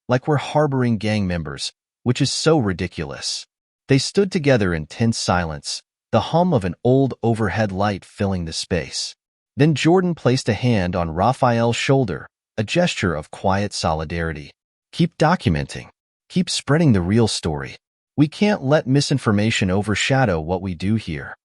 like we're harboring gang members, which is so ridiculous." They stood together in tense silence, the hum of an old overhead light filling the space. Then Jordan placed a hand on Raphael's shoulder, a gesture of quiet solidarity. Keep documenting. Keep spreading the real story. We can't let misinformation overshadow what we do here.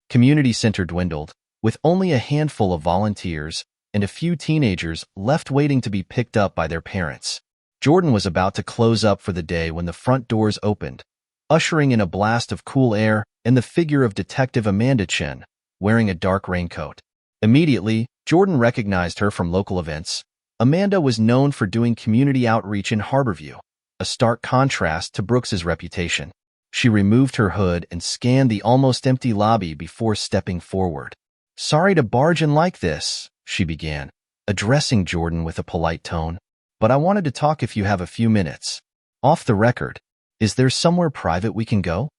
Community center dwindled, with only a handful of volunteers and a few teenagers left waiting to be picked up by their parents. Jordan was about to close up for the day when the front doors opened, ushering in a blast of cool air and the figure of Detective Amanda Chen, wearing a dark raincoat. Immediately, Jordan recognized her from local events. Amanda was known for doing community outreach in Harborview, a stark contrast to Brooks's reputation. She removed her hood and scanned the almost empty lobby before stepping forward. "Sorry to barge in like this," she began, addressing Jordan with a polite tone, "but I wanted to talk if you have a few minutes. Off the record, is there somewhere private we can go?"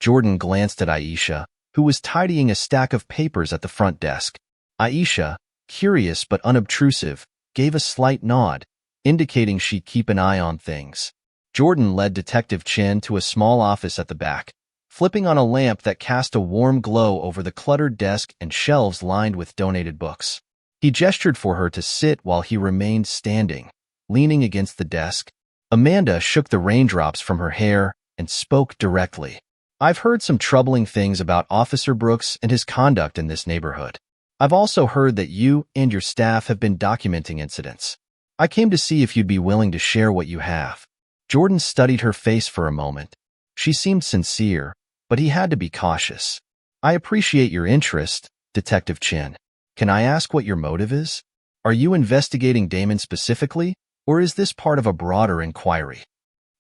Jordan glanced at Aisha, who was tidying a stack of papers at the front desk. Aisha, curious but unobtrusive, gave a slight nod, indicating she'd keep an eye on things. Jordan led Detective Chen to a small office at the back, flipping on a lamp that cast a warm glow over the cluttered desk and shelves lined with donated books. He gestured for her to sit while he remained standing, leaning against the desk. Amanda shook the raindrops from her hair and spoke directly. "I've heard some troubling things about Officer Brooks and his conduct in this neighborhood. I've also heard that you and your staff have been documenting incidents. I came to see if you'd be willing to share what you have." Jordan studied her face for a moment. She seemed sincere, but he had to be cautious. "I appreciate your interest, Detective Chen. Can I ask what your motive is? Are you investigating Damon specifically, or is this part of a broader inquiry?"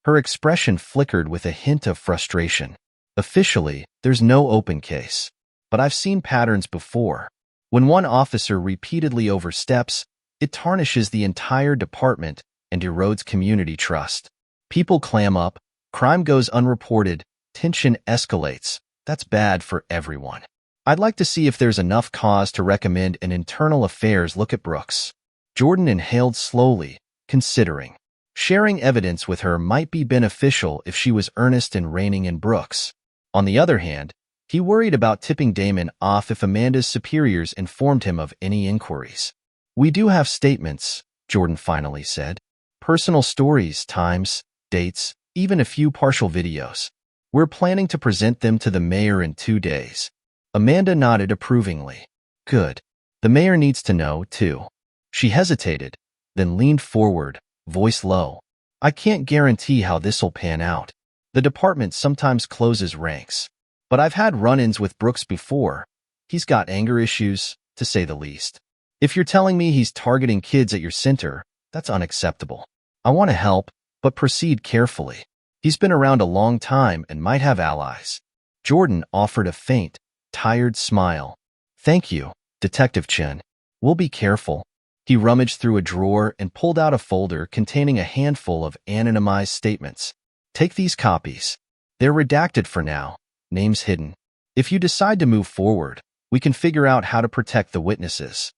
Her expression flickered with a hint of frustration. "Officially, there's no open case, but I've seen patterns before. When one officer repeatedly oversteps, it tarnishes the entire department and erodes community trust. People clam up, crime goes unreported, tension escalates. That's bad for everyone. I'd like to see if there's enough cause to recommend an internal affairs look at Brooks." Jordan inhaled slowly, considering. Sharing evidence with her might be beneficial if she was earnest in reining in Brooks. On the other hand, he worried about tipping Damon off if Amanda's superiors informed him of any inquiries. "We do have statements," Jordan finally said. "Personal stories, times, dates, even a few partial videos. We're planning to present them to the mayor in 2 days." Amanda nodded approvingly. "Good. The mayor needs to know, too." She hesitated, then leaned forward, voice low. "I can't guarantee how this'll pan out. The department sometimes closes ranks. But I've had run-ins with Brooks before. He's got anger issues, to say the least. If you're telling me he's targeting kids at your center, that's unacceptable. I want to help, but proceed carefully. He's been around a long time and might have allies." Jordan offered a faint, tired smile. "Thank you, Detective Chen. We'll be careful." He rummaged through a drawer and pulled out a folder containing a handful of anonymized statements. "Take these copies. They're redacted for now, names hidden. If you decide to move forward, we can figure out how to protect the witnesses."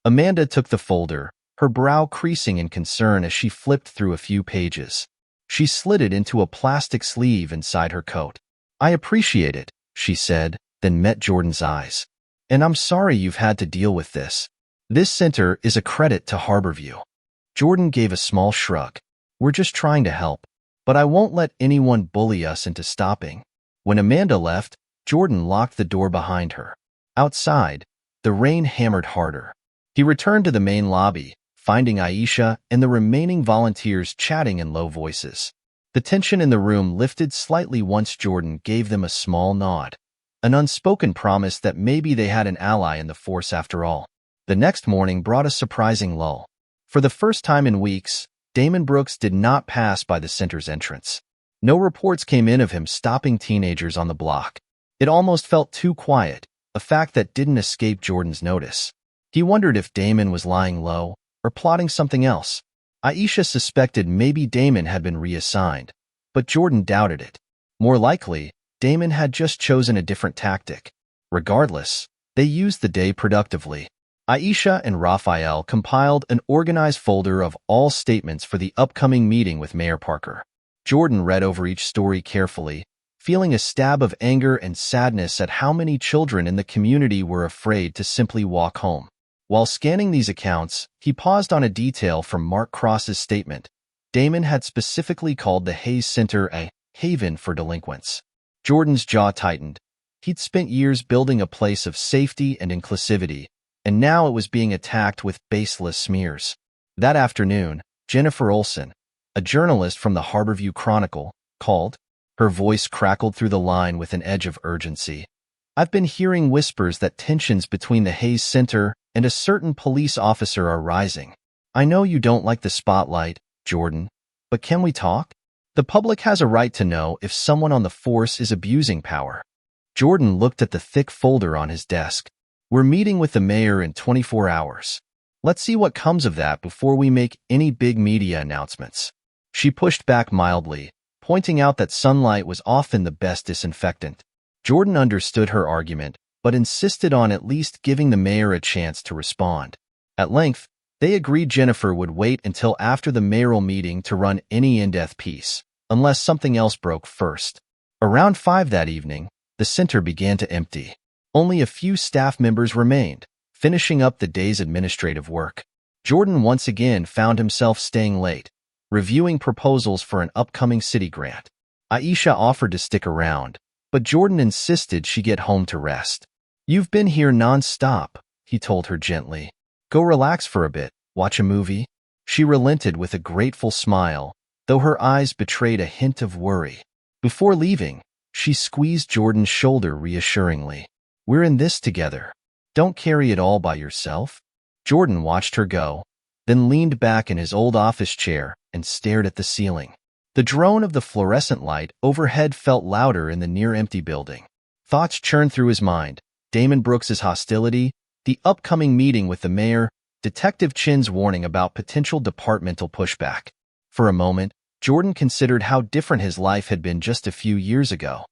Amanda took the folder, her brow creasing in concern as she flipped through a few pages. She slid it into a plastic sleeve inside her coat. "I appreciate it," she said, then met Jordan's eyes. "And I'm sorry you've had to deal with this. This center is a credit to Harborview." Jordan gave a small shrug. "We're just trying to help, but I won't let anyone bully us into stopping." When Amanda left, Jordan locked the door behind her. Outside, the rain hammered harder. He returned to the main lobby, finding Aisha and the remaining volunteers chatting in low voices. The tension in the room lifted slightly once Jordan gave them a small nod, an unspoken promise that maybe they had an ally in the force after all. The next morning brought a surprising lull. For the first time in weeks, Damon Brooks did not pass by the center's entrance. No reports came in of him stopping teenagers on the block. It almost felt too quiet, a fact that didn't escape Jordan's notice. He wondered if Damon was lying low or plotting something else. Aisha suspected maybe Damon had been reassigned, but Jordan doubted it. More likely, Damon had just chosen a different tactic. Regardless, they used the day productively. Aisha and Raphael compiled an organized folder of all statements for the upcoming meeting with Mayor Parker. Jordan read over each story carefully, feeling a stab of anger and sadness at how many children in the community were afraid to simply walk home. While scanning these accounts, he paused on a detail from Mark Cross's statement. Damon had specifically called the Hayes Center a haven for delinquents. Jordan's jaw tightened. He'd spent years building a place of safety and inclusivity, and now it was being attacked with baseless smears. That afternoon, Jennifer Olson, a journalist from the Harborview Chronicle, called. Her voice crackled through the line with an edge of urgency. I've been hearing whispers that tensions between the Hayes Center and a certain police officer are rising. I know you don't like the spotlight, Jordan, but can we talk? The public has a right to know if someone on the force is abusing power. Jordan looked at the thick folder on his desk. We're meeting with the mayor in 24 hours. Let's see what comes of that before we make any big media announcements. She pushed back mildly, pointing out that sunlight was often the best disinfectant. Jordan understood her argument, but insisted on at least giving the mayor a chance to respond. At length, they agreed Jennifer would wait until after the mayoral meeting to run any in-depth piece, unless something else broke first. Around 5 that evening, the center began to empty. Only a few staff members remained, finishing up the day's administrative work. Jordan once again found himself staying late, reviewing proposals for an upcoming city grant. Aisha offered to stick around, but Jordan insisted she get home to rest. You've been here non-stop, he told her gently. Go relax for a bit, watch a movie. She relented with a grateful smile, though her eyes betrayed a hint of worry. Before leaving, she squeezed Jordan's shoulder reassuringly. We're in this together. Don't carry it all by yourself. Jordan watched her go, then leaned back in his old office chair and stared at the ceiling. The drone of the fluorescent light overhead felt louder in the near-empty building. Thoughts churned through his mind. Damon Brooks's hostility, the upcoming meeting with the mayor, Detective Chin's warning about potential departmental pushback. For a moment, Jordan considered how different his life had been just a few years ago.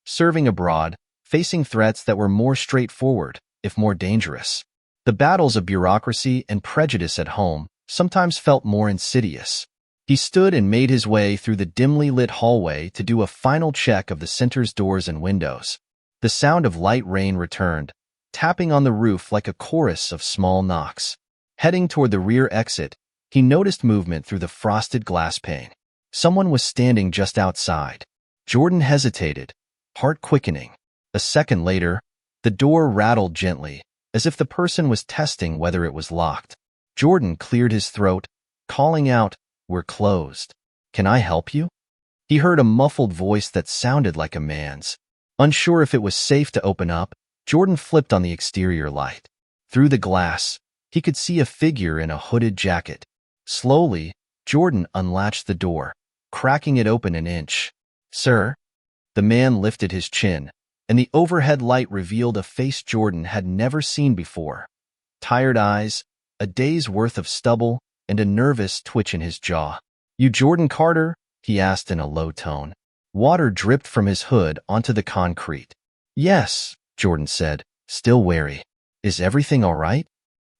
Serving abroad, facing threats that were more straightforward, if more dangerous. The battles of bureaucracy and prejudice at home sometimes felt more insidious. He stood and made his way through the dimly lit hallway to do a final check of the center's doors and windows. The sound of light rain returned, tapping on the roof like a chorus of small knocks. Heading toward the rear exit, he noticed movement through the frosted glass pane. Someone was standing just outside. Jordan hesitated, heart quickening. A second later, the door rattled gently, as if the person was testing whether it was locked. Jordan cleared his throat, calling out, We're closed. Can I help you? He heard a muffled voice that sounded like a man's. Unsure if it was safe to open up, Jordan flipped on the exterior light. Through the glass, he could see a figure in a hooded jacket. Slowly, Jordan unlatched the door, cracking it open an inch. Sir? The man lifted his chin, and the overhead light revealed a face Jordan had never seen before. Tired eyes, a day's worth of stubble, and a nervous twitch in his jaw. You Jordan Carter? He asked in a low tone. Water dripped from his hood onto the concrete. Yes, Jordan said, still wary. Is everything all right?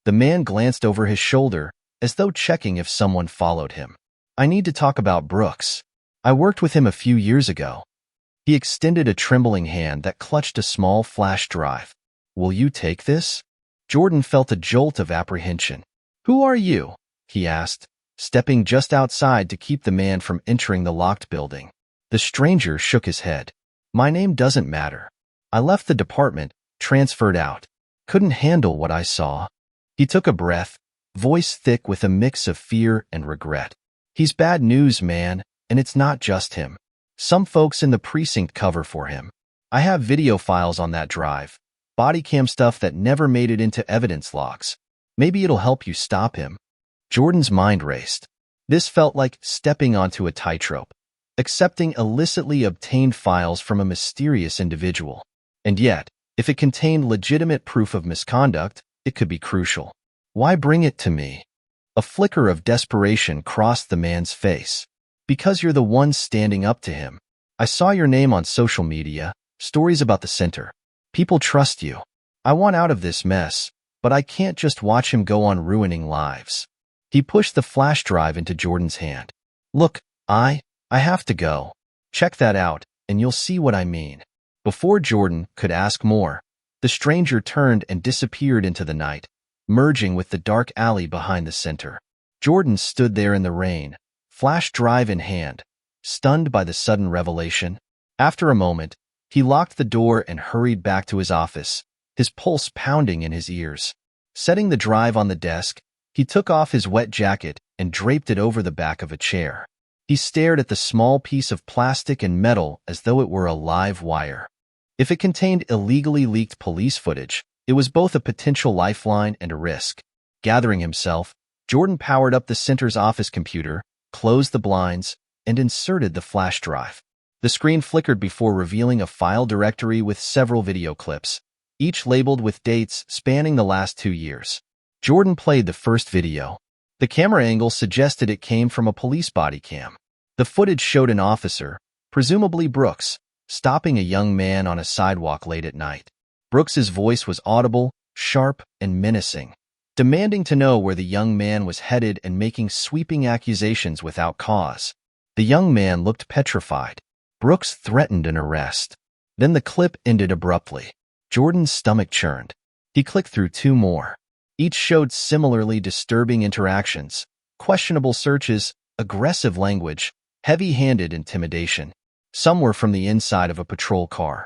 The man glanced over his shoulder, as though checking if someone followed him. I need to talk about Brooks. I worked with him a few years ago. He extended a trembling hand that clutched a small flash drive. Will you take this? Jordan felt a jolt of apprehension. Who are you? He asked, stepping just outside to keep the man from entering the locked building. The stranger shook his head. My name doesn't matter. I left the department, transferred out. Couldn't handle what I saw. He took a breath, voice thick with a mix of fear and regret. He's bad news, man, and it's not just him. Some folks in the precinct cover for him. I have video files on that drive, body cam stuff that never made it into evidence logs. Maybe it'll help you stop him. Jordan's mind raced. This felt like stepping onto a tightrope, accepting illicitly obtained files from a mysterious individual. And yet, if it contained legitimate proof of misconduct, it could be crucial. Why bring it to me? A flicker of desperation crossed the man's face. Because you're the one standing up to him. I saw your name on social media, stories about the center. People trust you. I want out of this mess, but I can't just watch him go on ruining lives. He pushed the flash drive into Jordan's hand. Look, I have to go. Check that out, and you'll see what I mean. Before Jordan could ask more, the stranger turned and disappeared into the night, merging with the dark alley behind the center. Jordan stood there in the rain, flash drive in hand, stunned by the sudden revelation. After a moment, he locked the door and hurried back to his office, his pulse pounding in his ears. Setting the drive on the desk, he took off his wet jacket and draped it over the back of a chair. He stared at the small piece of plastic and metal as though it were a live wire. If it contained illegally leaked police footage, it was both a potential lifeline and a risk. Gathering himself, Jordan powered up the center's office computer, closed the blinds, and inserted the flash drive. The screen flickered before revealing a file directory with several video clips, each labeled with dates spanning the last 2 years. Jordan played the first video. The camera angle suggested it came from a police body cam. The footage showed an officer, presumably Brooks, stopping a young man on a sidewalk late at night. Brooks's voice was audible, sharp, and menacing, demanding to know where the young man was headed and making sweeping accusations without cause. The young man looked petrified. Brooks threatened an arrest. Then the clip ended abruptly. Jordan's stomach churned. He clicked through 2 more. Each showed similarly disturbing interactions, questionable searches, aggressive language, heavy-handed intimidation. Some were from the inside of a patrol car.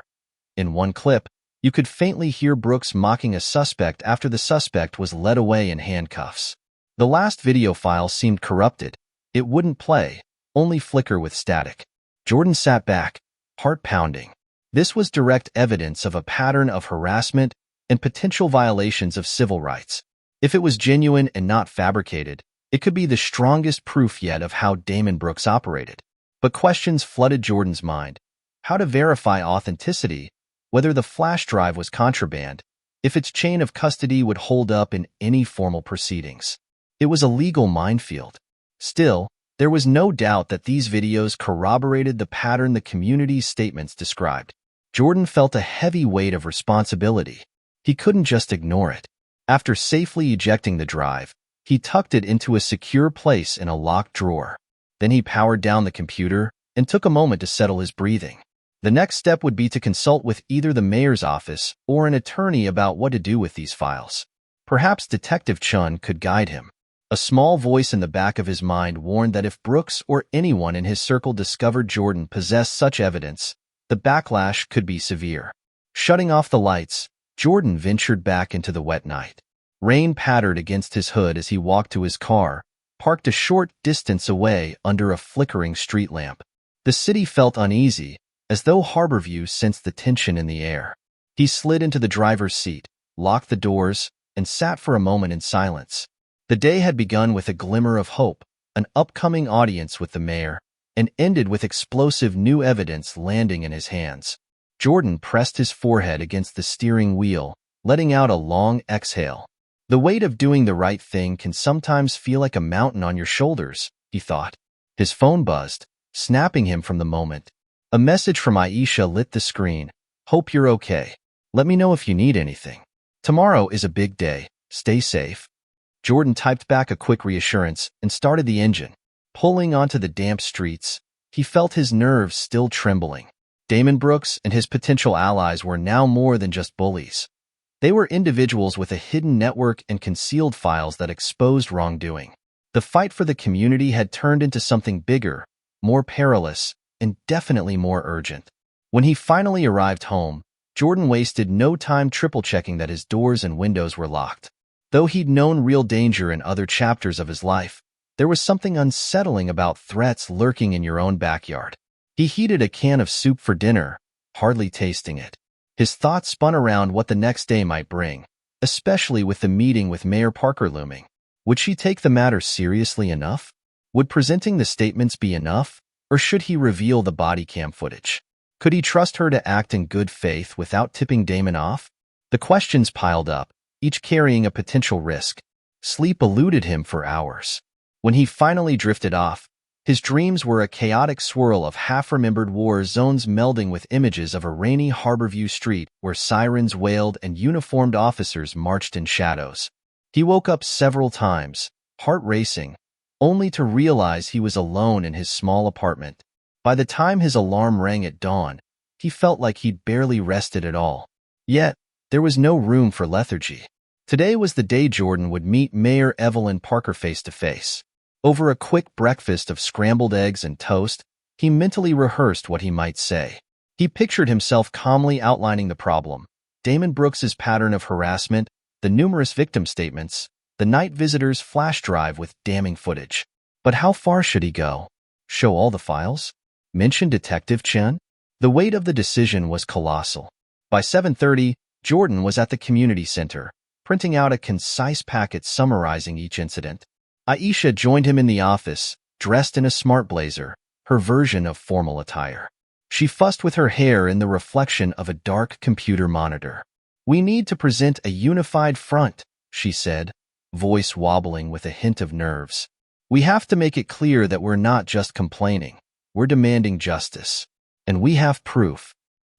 In one clip, you could faintly hear Brooks mocking a suspect after the suspect was led away in handcuffs. The last video file seemed corrupted. It wouldn't play, only flicker with static. Jordan sat back, heart pounding. This was direct evidence of a pattern of harassment and potential violations of civil rights. If it was genuine and not fabricated, it could be the strongest proof yet of how Damon Brooks operated. But questions flooded Jordan's mind. How to verify authenticity, whether the flash drive was contraband, if its chain of custody would hold up in any formal proceedings. It was a legal minefield. Still, there was no doubt that these videos corroborated the pattern the community's statements described. Jordan felt a heavy weight of responsibility. He couldn't just ignore it. After safely ejecting the drive, he tucked it into a secure place in a locked drawer. Then he powered down the computer and took a moment to settle his breathing. The next step would be to consult with either the mayor's office or an attorney about what to do with these files. Perhaps Detective Chun could guide him. A small voice in the back of his mind warned that if Brooks or anyone in his circle discovered Jordan possessed such evidence, the backlash could be severe. Shutting off the lights, Jordan ventured back into the wet night. Rain pattered against his hood as he walked to his car, parked a short distance away under a flickering street lamp. The city felt uneasy, as though Harborview sensed the tension in the air. He slid into the driver's seat, locked the doors, and sat for a moment in silence. The day had begun with a glimmer of hope, an upcoming audience with the mayor, and ended with explosive new evidence landing in his hands. Jordan pressed his forehead against the steering wheel, letting out a long exhale. The weight of doing the right thing can sometimes feel like a mountain on your shoulders, he thought. His phone buzzed, snapping him from the moment. A message from Aisha lit the screen. "Hope you're okay. Let me know if you need anything. Tomorrow is a big day. Stay safe." Jordan typed back a quick reassurance and started the engine. Pulling onto the damp streets, he felt his nerves still trembling. Damon Brooks and his potential allies were now more than just bullies. They were individuals with a hidden network and concealed files that exposed wrongdoing. The fight for the community had turned into something bigger, more perilous, and definitely more urgent. When he finally arrived home, Jordan wasted no time triple-checking that his doors and windows were locked. Though he'd known real danger in other chapters of his life, there was something unsettling about threats lurking in your own backyard. He heated a can of soup for dinner, hardly tasting it. His thoughts spun around what the next day might bring, especially with the meeting with Mayor Parker looming. Would she take the matter seriously enough? Would presenting the statements be enough? Or should he reveal the body cam footage? Could he trust her to act in good faith without tipping Damon off? The questions piled up, each carrying a potential risk. Sleep eluded him for hours. When he finally drifted off, his dreams were a chaotic swirl of half-remembered war zones melding with images of a rainy Harborview street where sirens wailed and uniformed officers marched in shadows. He woke up several times, heart racing, only to realize he was alone in his small apartment. By the time his alarm rang at dawn, he felt like he'd barely rested at all. Yet, there was no room for lethargy. Today was the day Jordan would meet Mayor Evelyn Parker face to face. Over a quick breakfast of scrambled eggs and toast, he mentally rehearsed what he might say. He pictured himself calmly outlining the problem: Damon Brooks's pattern of harassment, the numerous victim statements, the night visitor's flash drive with damning footage. But how far should he go? Show all the files? Mention Detective Chen? The weight of the decision was colossal. By 7:30, Jordan was at the community center, printing out a concise packet summarizing each incident. Aisha joined him in the office, dressed in a smart blazer, her version of formal attire. She fussed with her hair in the reflection of a dark computer monitor. "We need to present a unified front," she said, voice wobbling with a hint of nerves. "We have to make it clear that we're not just complaining. We're demanding justice. And we have proof."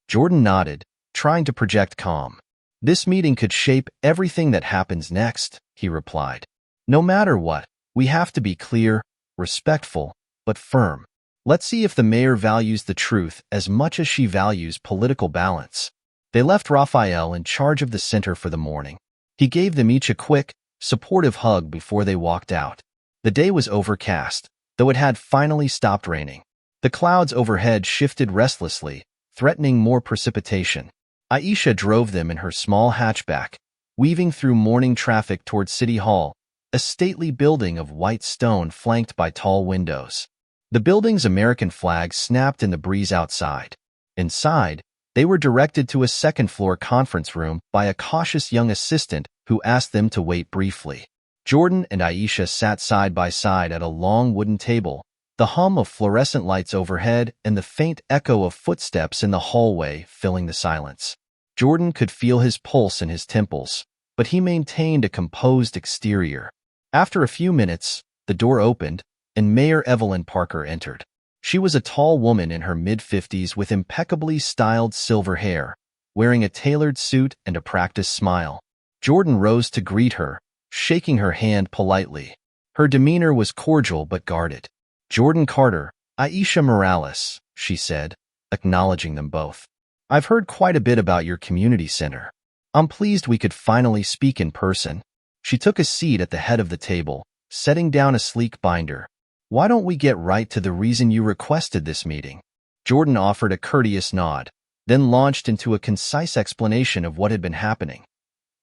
Jordan nodded, trying to project calm. "This meeting could shape everything that happens next," he replied. "No matter what, we have to be clear, respectful, but firm. Let's see if the mayor values the truth as much as she values political balance." They left Raphael in charge of the center for the morning. He gave them each a quick, supportive hug before they walked out. The day was overcast, though it had finally stopped raining. The clouds overhead shifted restlessly, threatening more precipitation. Aisha drove them in her small hatchback, weaving through morning traffic toward City Hall, a stately building of white stone flanked by tall windows. The building's American flag snapped in the breeze outside. Inside, they were directed to a second-floor conference room by a cautious young assistant who asked them to wait briefly. Jordan and Aisha sat side by side at a long wooden table, the hum of fluorescent lights overhead and the faint echo of footsteps in the hallway filling the silence. Jordan could feel his pulse in his temples, but he maintained a composed exterior. After a few minutes, the door opened, and Mayor Evelyn Parker entered. She was a tall woman in her mid-50s with impeccably styled silver hair, wearing a tailored suit and a practiced smile. Jordan rose to greet her, shaking her hand politely. Her demeanor was cordial but guarded. "Jordan Carter, Aisha Morales," she said, acknowledging them both. "I've heard quite a bit about your community center. I'm pleased we could finally speak in person." She took a seat at the head of the table, setting down a sleek binder. "Why don't we get right to the reason you requested this meeting?" Jordan offered a courteous nod, then launched into a concise explanation of what had been happening.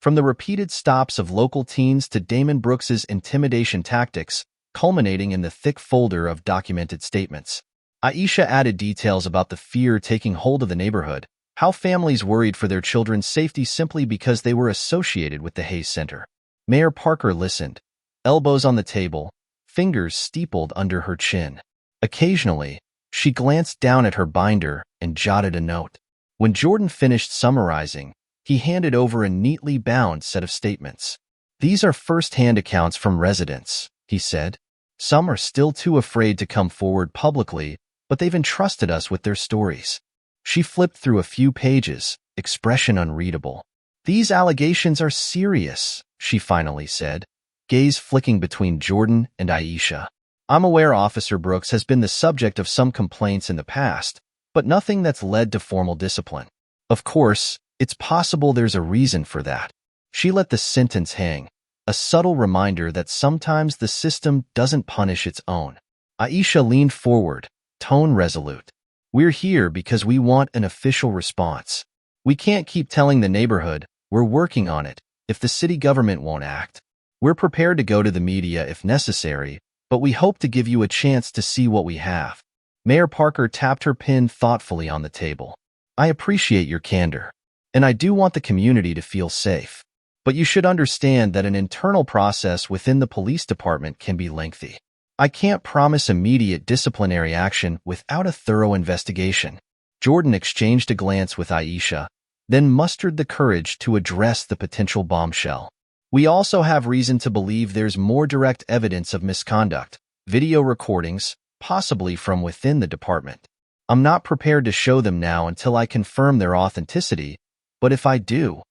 From the repeated stops of local teens to Damon Brooks's intimidation tactics, culminating in the thick folder of documented statements. Aisha added details about the fear taking hold of the neighborhood, how families worried for their children's safety simply because they were associated with the Hayes Center. Mayor Parker listened, elbows on the table, fingers steepled under her chin. Occasionally, she glanced down at her binder and jotted a note. When Jordan finished summarizing, he handed over a neatly bound set of statements. "These are first-hand accounts from residents," he said. "Some are still too afraid to come forward publicly, but they've entrusted us with their stories." She flipped through a few pages, expression unreadable. "These allegations are serious," she finally said, gaze flicking between Jordan and Aisha. "I'm aware Officer Brooks has been the subject of some complaints in the past, but nothing that's led to formal discipline. Of course, it's possible there's a reason for that." She let the sentence hang, a subtle reminder that sometimes the system doesn't punish its own. Aisha leaned forward, tone resolute. "We're here because we want an official response. We can't keep telling the neighborhood, 'We're working on it,' if the city government won't act. We're prepared to go to the media if necessary, but we hope to give you a chance to see what we have." Mayor Parker tapped her pen thoughtfully on the table. "I appreciate your candor, and I do want the community to feel safe. But you should understand that an internal process within the police department can be lengthy. I can't promise immediate disciplinary action without a thorough investigation." Jordan exchanged a glance with Aisha, then mustered the courage to address the potential bombshell. "We also have reason to believe there's more direct evidence of misconduct, video recordings, possibly from within the department. I'm not prepared to show them now until I confirm their authenticity, but if I do..."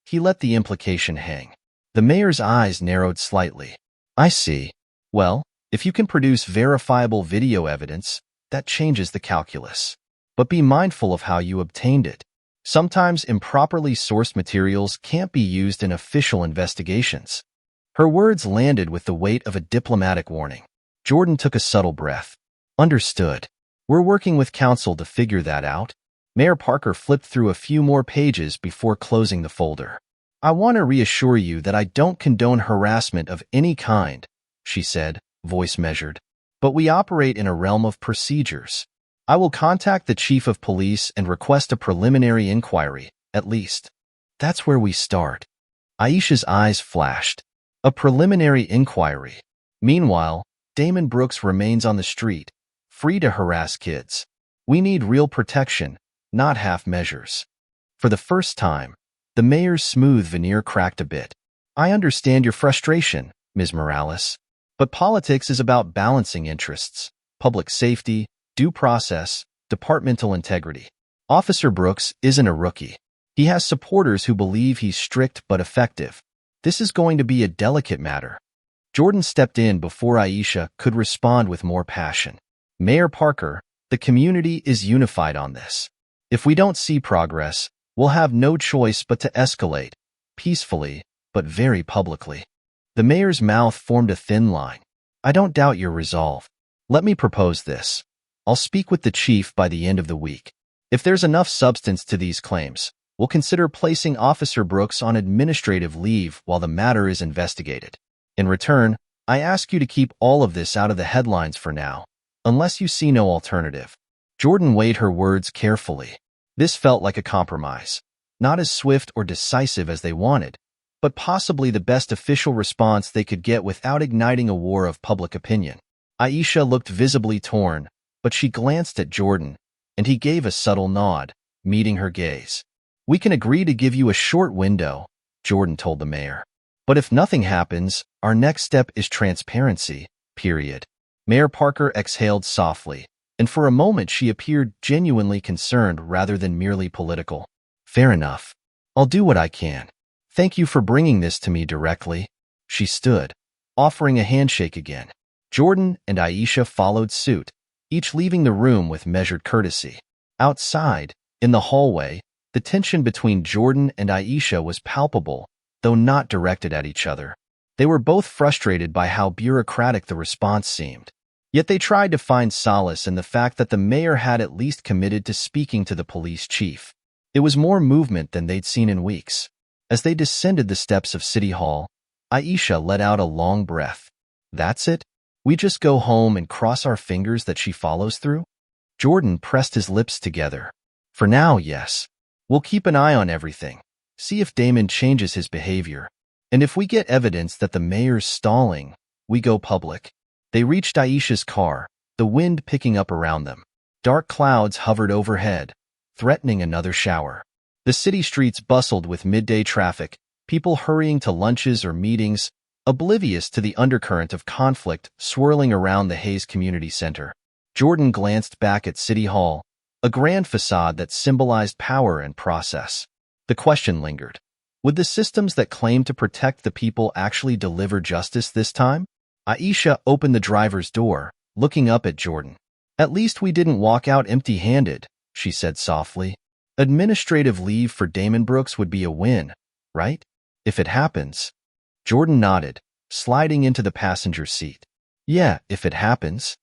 He let the implication hang. The mayor's eyes narrowed slightly. "I see. Well, if you can produce verifiable video evidence, that changes the calculus. But be mindful of how you obtained it. Sometimes improperly sourced materials can't be used in official investigations. Her words landed with the weight of a diplomatic warning. Jordan took a subtle breath. Understood. We're working with counsel to figure that out. Mayor Parker flipped through a few more pages before closing the folder. I want to reassure you that I don't condone harassment of any kind, she said, voice measured. But we operate in a realm of procedures. I will contact the chief of police and request a preliminary inquiry, at least. That's where we start. Aisha's eyes flashed. A preliminary inquiry. Meanwhile, Damon Brooks remains on the street, free to harass kids. We need real protection, not half measures. For the first time, the mayor's smooth veneer cracked a bit. I understand your frustration, Ms. Morales. But politics is about balancing interests, public safety, due process, departmental integrity. Officer Brooks isn't a rookie. He has supporters who believe he's strict but effective. This is going to be a delicate matter. Jordan stepped in before Aisha could respond with more passion. Mayor Parker, the community is unified on this. If we don't see progress, we'll have no choice but to escalate, peacefully, but very publicly. The mayor's mouth formed a thin line. I don't doubt your resolve. Let me propose this. I'll speak with the chief by the end of the week. If there's enough substance to these claims, we'll consider placing Officer Brooks on administrative leave while the matter is investigated. In return, I ask you to keep all of this out of the headlines for now, unless you see no alternative. Jordan weighed her words carefully. This felt like a compromise, not as swift or decisive as they wanted, but possibly the best official response they could get without igniting a war of public opinion. Aisha looked visibly torn, but she glanced at Jordan, and he gave a subtle nod, meeting her gaze. We can agree to give you a short window, Jordan told the mayor. But if nothing happens, our next step is transparency, period. Mayor Parker exhaled softly, and for a moment she appeared genuinely concerned rather than merely political. Fair enough. I'll do what I can. Thank you for bringing this to me directly. She stood, offering a handshake again. Jordan and Aisha followed suit, each leaving the room with measured courtesy. Outside, in the hallway, the tension between Jordan and Aisha was palpable, though not directed at each other. They were both frustrated by how bureaucratic the response seemed. Yet they tried to find solace in the fact that the mayor had at least committed to speaking to the police chief. It was more movement than they'd seen in weeks. As they descended the steps of City Hall, Aisha let out a long breath. That's it? We just go home and cross our fingers that she follows through? Jordan pressed his lips together. For now, yes. We'll keep an eye on everything. See if Damon changes his behavior. And if we get evidence that the mayor's stalling, we go public. They reached Aisha's car, the wind picking up around them. Dark clouds hovered overhead, threatening another shower. The city streets bustled with midday traffic, people hurrying to lunches or meetings, oblivious to the undercurrent of conflict swirling around the Hayes Community Center. Jordan glanced back at City Hall, a grand facade that symbolized power and process. The question lingered. Would the systems that claim to protect the people actually deliver justice this time? Aisha opened the driver's door, looking up at Jordan. At least we didn't walk out empty-handed, she said softly. Administrative leave for Damon Brooks would be a win, right? If it happens. Jordan nodded, sliding into the passenger seat. Yeah, if it happens.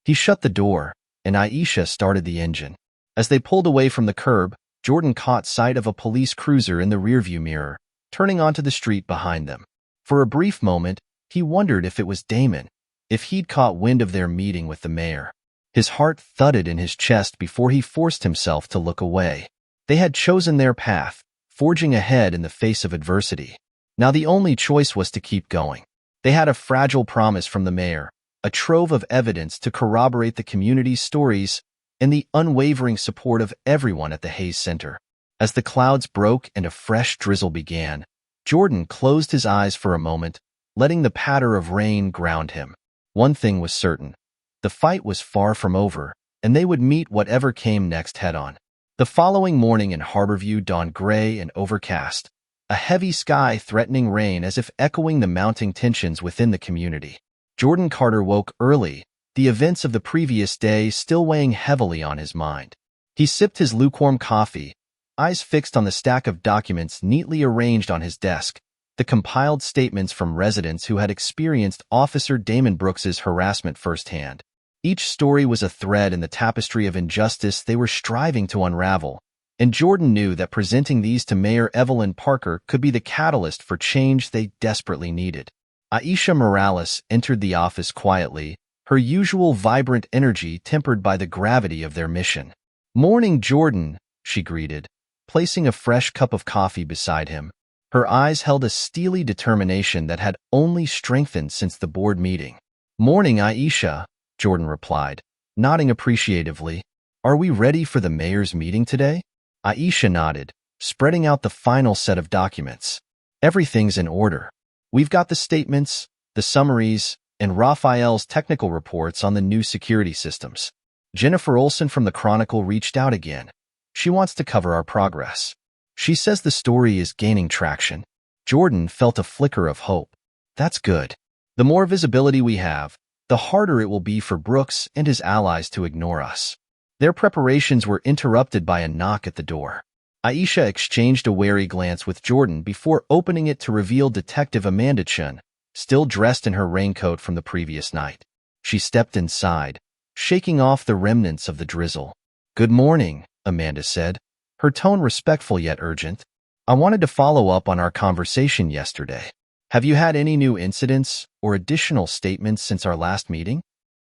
He shut the door, and Aisha started the engine. As they pulled away from the curb, Jordan caught sight of a police cruiser in the rearview mirror, turning onto the street behind them. For a brief moment, he wondered if it was Damon, if he'd caught wind of their meeting with the mayor. His heart thudded in his chest before he forced himself to look away. They had chosen their path, forging ahead in the face of adversity. Now the only choice was to keep going. They had a fragile promise from the mayor, a trove of evidence to corroborate the community's stories, and the unwavering support of everyone at the Hayes Center. As the clouds broke and a fresh drizzle began, Jordan closed his eyes for a moment, letting the patter of rain ground him. One thing was certain. The fight was far from over, and they would meet whatever came next head-on. The following morning in Harborview dawned gray and overcast, a heavy sky threatening rain as if echoing the mounting tensions within the community. Jordan Carter woke early, the events of the previous day still weighing heavily on his mind. He sipped his lukewarm coffee, eyes fixed on the stack of documents neatly arranged on his desk, the compiled statements from residents who had experienced Officer Damon Brooks's harassment firsthand. Each story was a thread in the tapestry of injustice they were striving to unravel, and Jordan knew that presenting these to Mayor Evelyn Parker could be the catalyst for change they desperately needed. Aisha Morales entered the office quietly, her usual vibrant energy tempered by the gravity of their mission. "Morning, Jordan," she greeted, placing a fresh cup of coffee beside him. Her eyes held a steely determination that had only strengthened since the board meeting. "Morning, Aisha," Jordan replied, nodding appreciatively. "Are we ready for the mayor's meeting today?" Aisha nodded, spreading out the final set of documents. "Everything's in order. We've got the statements, the summaries, and Raphael's technical reports on the new security systems. Jennifer Olson from the Chronicle reached out again. She wants to cover our progress. She says the story is gaining traction." Jordan felt a flicker of hope. "That's good. The more visibility we have, the harder it will be for Brooks and his allies to ignore us." Their preparations were interrupted by a knock at the door. Aisha exchanged a wary glance with Jordan before opening it to reveal Detective Amanda Chun, still dressed in her raincoat from the previous night. She stepped inside, shaking off the remnants of the drizzle. "Good morning," Amanda said, her tone respectful yet urgent. "I wanted to follow up on our conversation yesterday. Have you had any new incidents or additional statements since our last meeting?"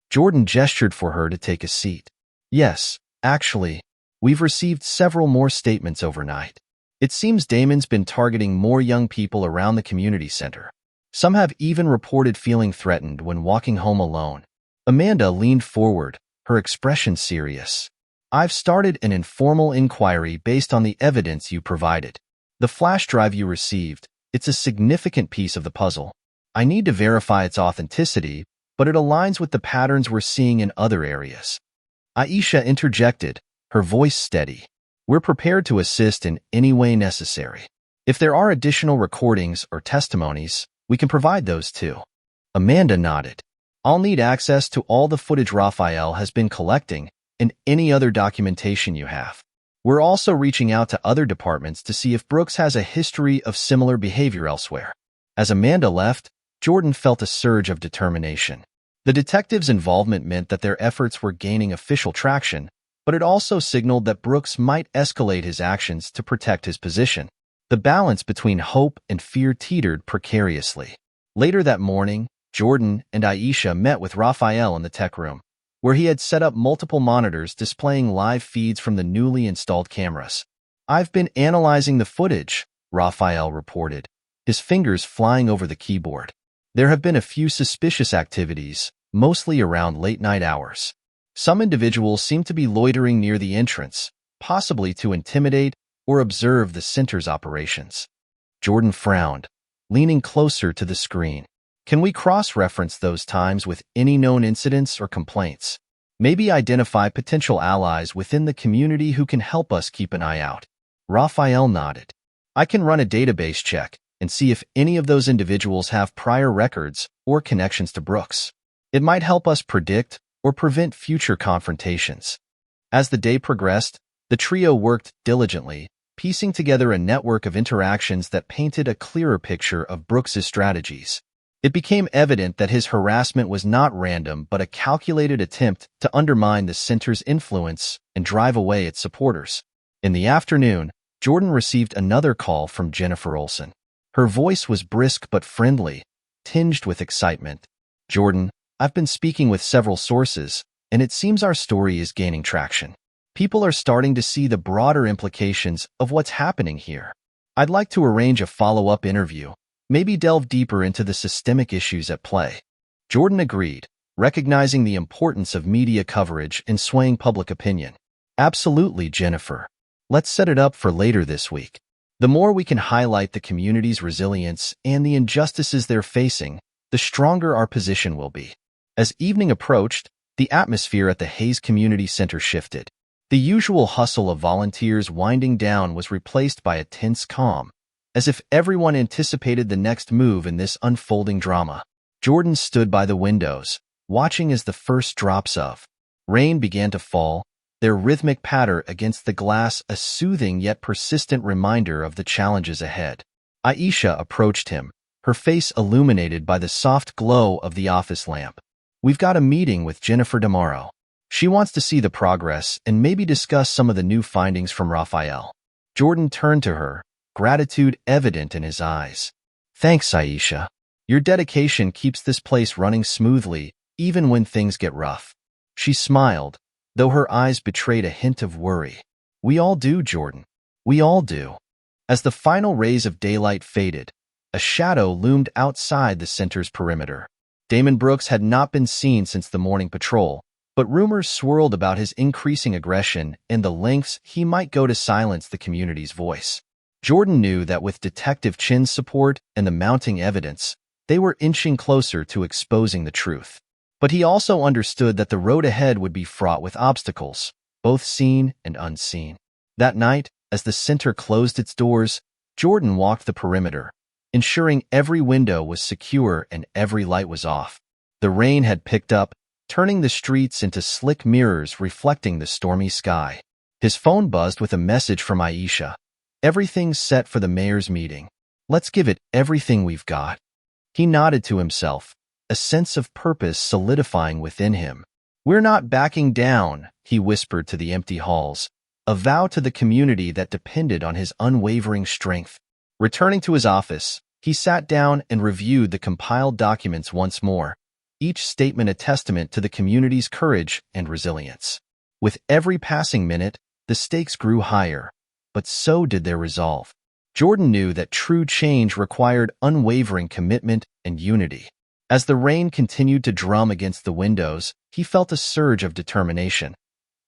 Jordan gestured for her to take a seat. "Yes, actually, we've received several more statements overnight. It seems Damon's been targeting more young people around the community center. Some have even reported feeling threatened when walking home alone." Amanda leaned forward, her expression serious. "I've started an informal inquiry based on the evidence you provided. The flash drive you received, it's a significant piece of the puzzle. I need to verify its authenticity, but it aligns with the patterns we're seeing in other areas." Aisha interjected, her voice steady. "We're prepared to assist in any way necessary. If there are additional recordings or testimonies, we can provide those too." Amanda nodded. "I'll need access to all the footage Raphael has been collecting and any other documentation you have. We're also reaching out to other departments to see if Brooks has a history of similar behavior elsewhere." As Amanda left, Jordan felt a surge of determination. The detectives' involvement meant that their efforts were gaining official traction, but it also signaled that Brooks might escalate his actions to protect his position. The balance between hope and fear teetered precariously. Later that morning, Jordan and Aisha met with Raphael in the tech room, where he had set up multiple monitors displaying live feeds from the newly installed cameras. "I've been analyzing the footage," Raphael reported, his fingers flying over the keyboard. "There have been a few suspicious activities, mostly around late-night hours. Some individuals seem to be loitering near the entrance, possibly to intimidate or observe the center's operations." Jordan frowned, leaning closer to the screen. "Can we cross-reference those times with any known incidents or complaints? Maybe identify potential allies within the community who can help us keep an eye out?" Raphael nodded. "I can run a database check and see if any of those individuals have prior records or connections to Brooks. It might help us predict or prevent future confrontations." As the day progressed, the trio worked diligently, piecing together a network of interactions that painted a clearer picture of Brooks's strategies. It became evident that his harassment was not random but a calculated attempt to undermine the center's influence and drive away its supporters. In the afternoon, Jordan received another call from Jennifer Olson. Her voice was brisk but friendly, tinged with excitement. "Jordan, I've been speaking with several sources, and it seems our story is gaining traction. People are starting to see the broader implications of what's happening here. I'd like to arrange a follow-up interview, maybe delve deeper into the systemic issues at play." Jordan agreed, recognizing the importance of media coverage in swaying public opinion. "Absolutely, Jennifer. Let's set it up for later this week. The more we can highlight the community's resilience and the injustices they're facing, the stronger our position will be." As evening approached, the atmosphere at the Hayes Community Center shifted. The usual hustle of volunteers winding down was replaced by a tense calm, as if everyone anticipated the next move in this unfolding drama. Jordan stood by the windows, watching as the first drops of rain began to fall, their rhythmic patter against the glass a soothing yet persistent reminder of the challenges ahead. Aisha approached him, her face illuminated by the soft glow of the office lamp. "We've got a meeting with Jennifer tomorrow. She wants to see the progress and maybe discuss some of the new findings from Raphael." Jordan turned to her, gratitude evident in his eyes. "Thanks, Aisha. Your dedication keeps this place running smoothly, even when things get rough." She smiled, though her eyes betrayed a hint of worry. "We all do, Jordan. We all do." As the final rays of daylight faded, a shadow loomed outside the center's perimeter. Damon Brooks had not been seen since the morning patrol, but rumors swirled about his increasing aggression and the lengths he might go to silence the community's voice. Jordan knew that with Detective Chin's support and the mounting evidence, they were inching closer to exposing the truth. But he also understood that the road ahead would be fraught with obstacles, both seen and unseen. That night, as the center closed its doors, Jordan walked the perimeter, ensuring every window was secure and every light was off. The rain had picked up, turning the streets into slick mirrors reflecting the stormy sky. His phone buzzed with a message from Aisha. "Everything's set for the mayor's meeting. Let's give it everything we've got." He nodded to himself, a sense of purpose solidifying within him. "We're not backing down," he whispered to the empty halls, a vow to the community that depended on his unwavering strength. Returning to his office, he sat down and reviewed the compiled documents once more, each statement a testament to the community's courage and resilience. With every passing minute, the stakes grew higher, but so did their resolve. Jordan knew that true change required unwavering commitment and unity. As the rain continued to drum against the windows, he felt a surge of determination.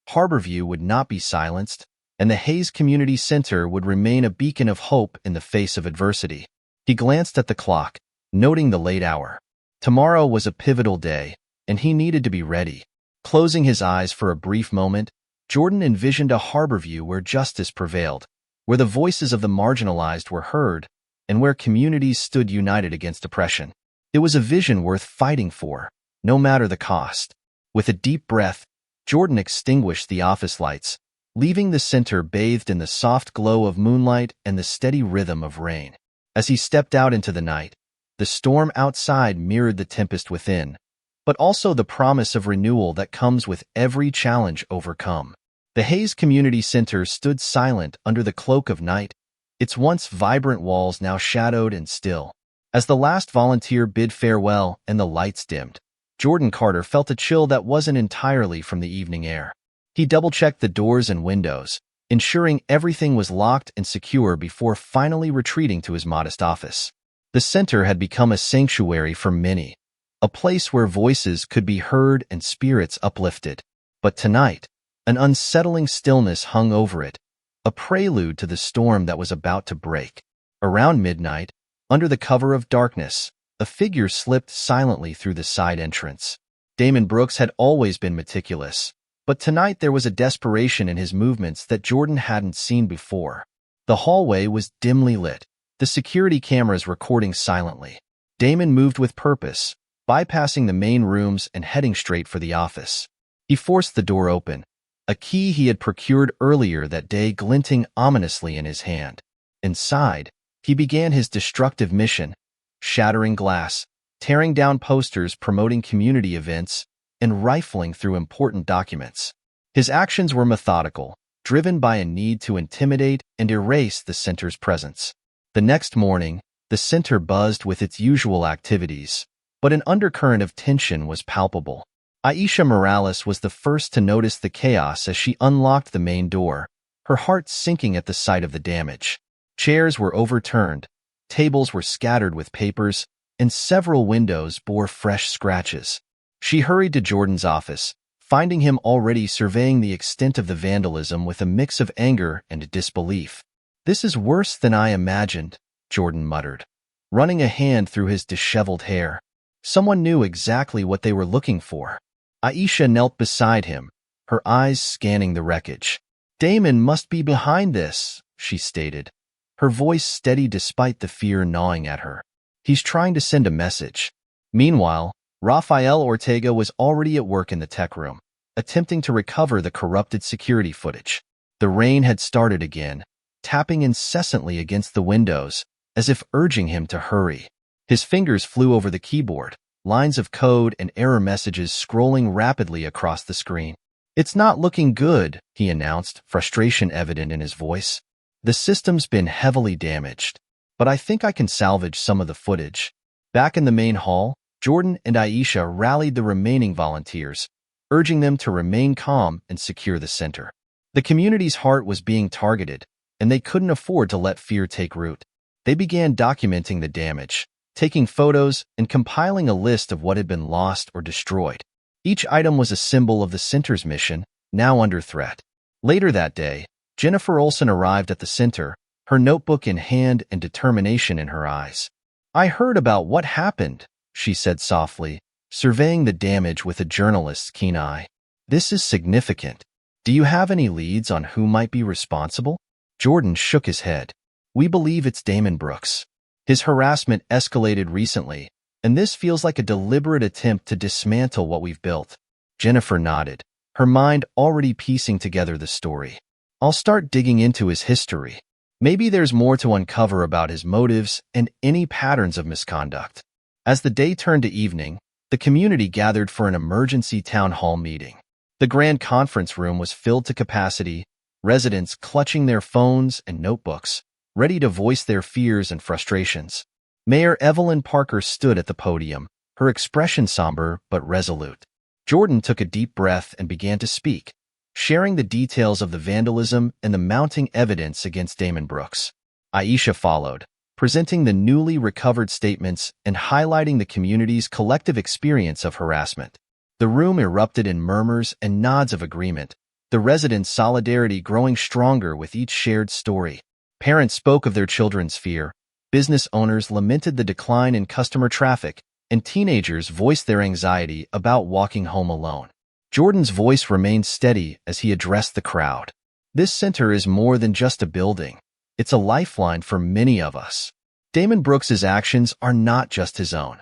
Harborview would not be silenced, and the Hayes Community Center would remain a beacon of hope in the face of adversity. He glanced at the clock, noting the late hour. Tomorrow was a pivotal day, and he needed to be ready. Closing his eyes for a brief moment, Jordan envisioned a Harborview where justice prevailed, where the voices of the marginalized were heard, and where communities stood united against oppression. It was a vision worth fighting for, no matter the cost. With a deep breath, Jordan extinguished the office lights, leaving the center bathed in the soft glow of moonlight and the steady rhythm of rain. As he stepped out into the night, the storm outside mirrored the tempest within, but also the promise of renewal that comes with every challenge overcome. The Hayes Community Center stood silent under the cloak of night, its once vibrant walls now shadowed and still. As the last volunteer bid farewell and the lights dimmed, Jordan Carter felt a chill that wasn't entirely from the evening air. He double-checked the doors and windows, ensuring everything was locked and secure before finally retreating to his modest office. The center had become a sanctuary for many, a place where voices could be heard and spirits uplifted. But tonight, an unsettling stillness hung over it, a prelude to the storm that was about to break. Around midnight, under the cover of darkness, a figure slipped silently through the side entrance. Damon Brooks had always been meticulous, but tonight there was a desperation in his movements that Jordan hadn't seen before. The hallway was dimly lit, the security cameras recording silently. Damon moved with purpose, bypassing the main rooms and heading straight for the office. He forced the door open, a key he had procured earlier that day glinting ominously in his hand. Inside, he began his destructive mission, shattering glass, tearing down posters promoting community events, and rifling through important documents. His actions were methodical, driven by a need to intimidate and erase the center's presence. The next morning, the center buzzed with its usual activities, but an undercurrent of tension was palpable. Aisha Morales was the first to notice the chaos as she unlocked the main door, her heart sinking at the sight of the damage. Chairs were overturned, tables were scattered with papers, and several windows bore fresh scratches. She hurried to Jordan's office, finding him already surveying the extent of the vandalism with a mix of anger and disbelief. "This is worse than I imagined," Jordan muttered, running a hand through his disheveled hair. Someone knew exactly what they were looking for. Aisha knelt beside him, her eyes scanning the wreckage. "Damon must be behind this," she stated, her voice steady despite the fear gnawing at her. "He's trying to send a message." Meanwhile, Rafael Ortega was already at work in the tech room, attempting to recover the corrupted security footage. The rain had started again, tapping incessantly against the windows, as if urging him to hurry. His fingers flew over the keyboard, lines of code and error messages scrolling rapidly across the screen. "It's not looking good," he announced, frustration evident in his voice. "The system's been heavily damaged, but I think I can salvage some of the footage." Back in the main hall, Jordan and Aisha rallied the remaining volunteers, urging them to remain calm and secure the center. The community's heart was being targeted, and they couldn't afford to let fear take root. They began documenting the damage, taking photos and compiling a list of what had been lost or destroyed. Each item was a symbol of the center's mission, now under threat. Later that day, Jennifer Olson arrived at the center, her notebook in hand and determination in her eyes. "I heard about what happened," she said softly, surveying the damage with a journalist's keen eye. "This is significant. Do you have any leads on who might be responsible?" Jordan shook his head. "We believe it's Damon Brooks. His harassment escalated recently, and this feels like a deliberate attempt to dismantle what we've built." Jennifer nodded, her mind already piecing together the story. "I'll start digging into his history. Maybe there's more to uncover about his motives and any patterns of misconduct." As the day turned to evening, the community gathered for an emergency town hall meeting. The grand conference room was filled to capacity, residents clutching their phones and notebooks, ready to voice their fears and frustrations. Mayor Evelyn Parker stood at the podium, her expression somber but resolute. Jordan took a deep breath and began to speak, sharing the details of the vandalism and the mounting evidence against Damon Brooks. Aisha followed, presenting the newly recovered statements and highlighting the community's collective experience of harassment. The room erupted in murmurs and nods of agreement, the residents' solidarity growing stronger with each shared story. Parents spoke of their children's fear, business owners lamented the decline in customer traffic, and teenagers voiced their anxiety about walking home alone. Jordan's voice remained steady as he addressed the crowd. "This center is more than just a building. It's a lifeline for many of us. Damon Brooks's actions are not just his own.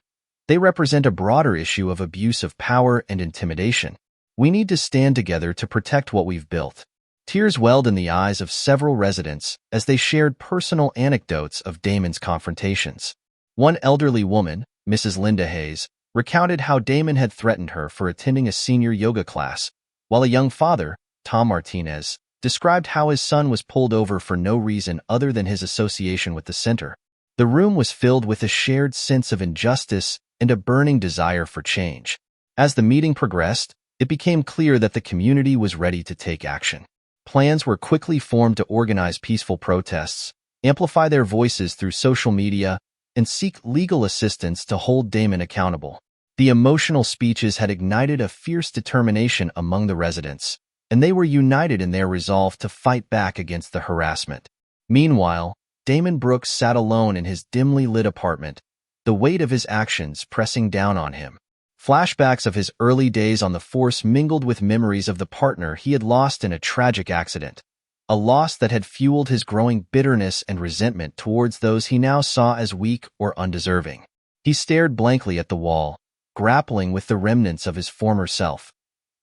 They represent a broader issue of abuse of power and intimidation. We need to stand together to protect what we've built." Tears welled in the eyes of several residents as they shared personal anecdotes of Damon's confrontations. One elderly woman, Mrs. Linda Hayes, recounted how Damon had threatened her for attending a senior yoga class, while a young father, Tom Martinez, described how his son was pulled over for no reason other than his association with the center. The room was filled with a shared sense of injustice and a burning desire for change. As the meeting progressed, it became clear that the community was ready to take action. Plans were quickly formed to organize peaceful protests, amplify their voices through social media, and seek legal assistance to hold Damon accountable. The emotional speeches had ignited a fierce determination among the residents, and they were united in their resolve to fight back against the harassment. Meanwhile, Damon Brooks sat alone in his dimly lit apartment, the weight of his actions pressing down on him. Flashbacks of his early days on the force mingled with memories of the partner he had lost in a tragic accident, a loss that had fueled his growing bitterness and resentment towards those he now saw as weak or undeserving. He stared blankly at the wall, grappling with the remnants of his former self,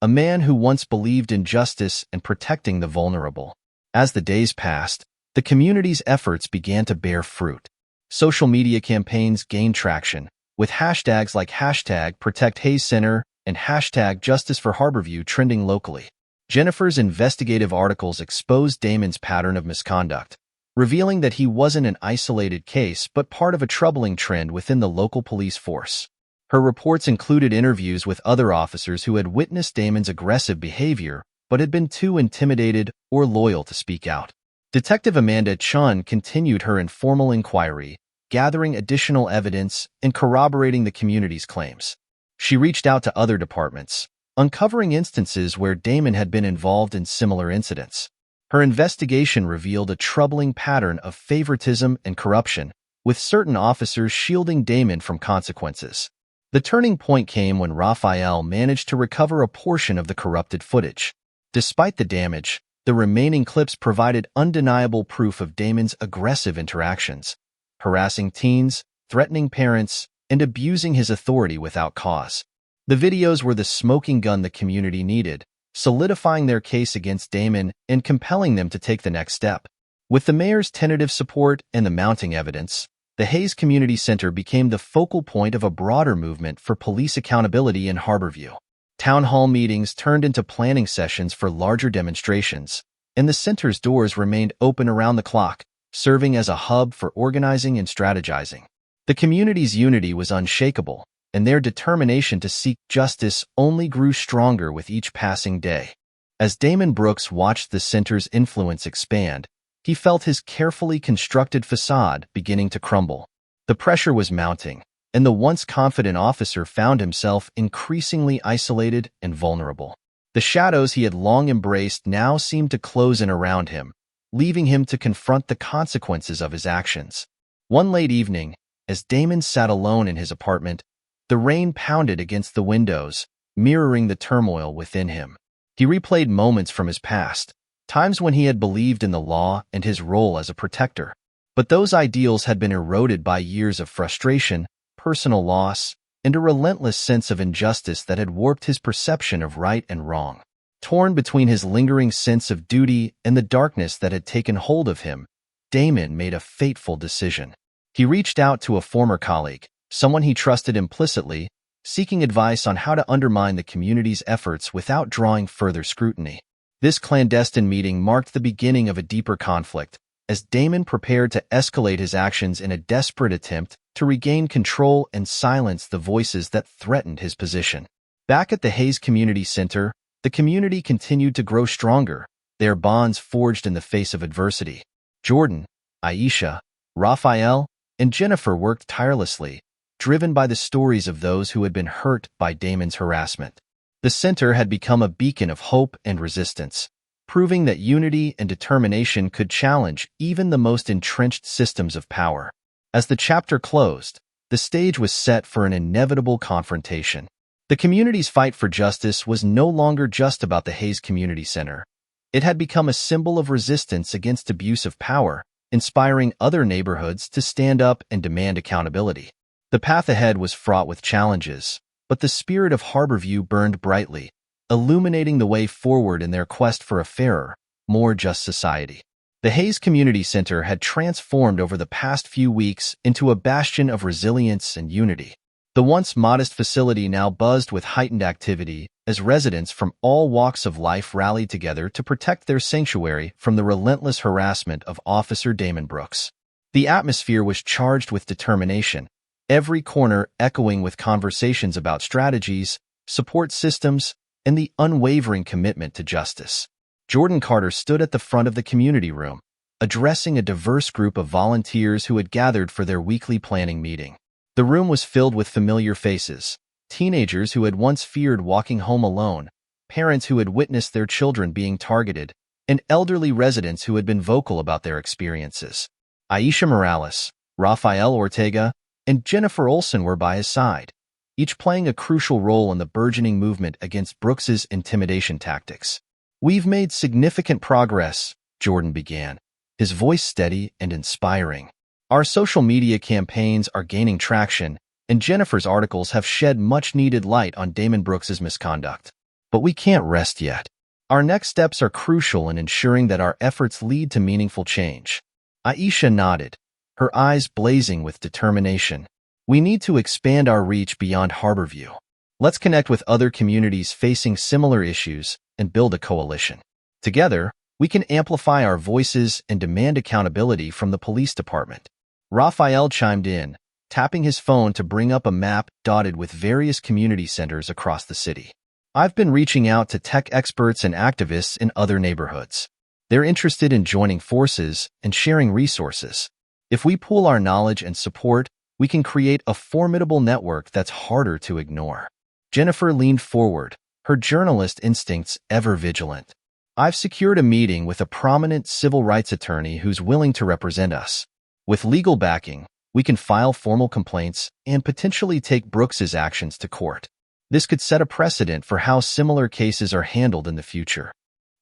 a man who once believed in justice and protecting the vulnerable. As the days passed, the community's efforts began to bear fruit. Social media campaigns gained traction, with hashtags like #ProtectHayesCenter and #JusticeForHarborView trending locally. Jennifer's investigative articles exposed Damon's pattern of misconduct, revealing that he wasn't an isolated case but part of a troubling trend within the local police force. Her reports included interviews with other officers who had witnessed Damon's aggressive behavior but had been too intimidated or loyal to speak out. Detective Amanda Chun continued her informal inquiry, gathering additional evidence and corroborating the community's claims. She reached out to other departments, uncovering instances where Damon had been involved in similar incidents. Her investigation revealed a troubling pattern of favoritism and corruption, with certain officers shielding Damon from consequences. The turning point came when Raphael managed to recover a portion of the corrupted footage. Despite the damage, the remaining clips provided undeniable proof of Damon's aggressive interactions, harassing teens, threatening parents, and abusing his authority without cause. The videos were the smoking gun the community needed, solidifying their case against Damon and compelling them to take the next step. With the mayor's tentative support and the mounting evidence, the Hayes Community Center became the focal point of a broader movement for police accountability in Harborview. Town hall meetings turned into planning sessions for larger demonstrations, and the center's doors remained open around the clock, serving as a hub for organizing and strategizing. The community's unity was unshakable, and their determination to seek justice only grew stronger with each passing day. As Damon Brooks watched the center's influence expand, he felt his carefully constructed facade beginning to crumble. The pressure was mounting, and the once confident officer found himself increasingly isolated and vulnerable. The shadows he had long embraced now seemed to close in around him, leaving him to confront the consequences of his actions. One late evening, as Damon sat alone in his apartment, the rain pounded against the windows, mirroring the turmoil within him. He replayed moments from his past, times when he had believed in the law and his role as a protector. But those ideals had been eroded by years of frustration, personal loss, and a relentless sense of injustice that had warped his perception of right and wrong. Torn between his lingering sense of duty and the darkness that had taken hold of him, Damon made a fateful decision. He reached out to a former colleague, someone he trusted implicitly, seeking advice on how to undermine the community's efforts without drawing further scrutiny. This clandestine meeting marked the beginning of a deeper conflict, as Damon prepared to escalate his actions in a desperate attempt to regain control and silence the voices that threatened his position. Back at the Hayes Community Center, the community continued to grow stronger, their bonds forged in the face of adversity. Jordan, Aisha, Raphael, and Jennifer worked tirelessly, driven by the stories of those who had been hurt by Damon's harassment. The center had become a beacon of hope and resistance, proving that unity and determination could challenge even the most entrenched systems of power. As the chapter closed, the stage was set for an inevitable confrontation. The community's fight for justice was no longer just about the Hayes Community Center. It had become a symbol of resistance against abuse of power, inspiring other neighborhoods to stand up and demand accountability. The path ahead was fraught with challenges, but the spirit of Harborview burned brightly, illuminating the way forward in their quest for a fairer, more just society. The Hayes Community Center had transformed over the past few weeks into a bastion of resilience and unity. The once modest facility now buzzed with heightened activity as residents from all walks of life rallied together to protect their sanctuary from the relentless harassment of Officer Damon Brooks. The atmosphere was charged with determination, every corner echoing with conversations about strategies, support systems, and the unwavering commitment to justice. Jordan Carter stood at the front of the community room, addressing a diverse group of volunteers who had gathered for their weekly planning meeting. The room was filled with familiar faces, teenagers who had once feared walking home alone, parents who had witnessed their children being targeted, and elderly residents who had been vocal about their experiences. Aisha Morales, Rafael Ortega, and Jennifer Olson were by his side, each playing a crucial role in the burgeoning movement against Brooks's intimidation tactics. "We've made significant progress," Jordan began, his voice steady and inspiring. "Our social media campaigns are gaining traction, and Jennifer's articles have shed much-needed light on Damon Brooks's misconduct. But we can't rest yet. Our next steps are crucial in ensuring that our efforts lead to meaningful change." Aisha nodded, her eyes blazing with determination. "We need to expand our reach beyond Harborview. Let's connect with other communities facing similar issues and build a coalition. Together, we can amplify our voices and demand accountability from the police department." Raphael chimed in, tapping his phone to bring up a map dotted with various community centers across the city. "I've been reaching out to tech experts and activists in other neighborhoods. They're interested in joining forces and sharing resources. If we pool our knowledge and support, we can create a formidable network that's harder to ignore." Jennifer leaned forward, her journalist instincts ever vigilant. "I've secured a meeting with a prominent civil rights attorney who's willing to represent us. With legal backing, we can file formal complaints and potentially take Brooks's actions to court. This could set a precedent for how similar cases are handled in the future."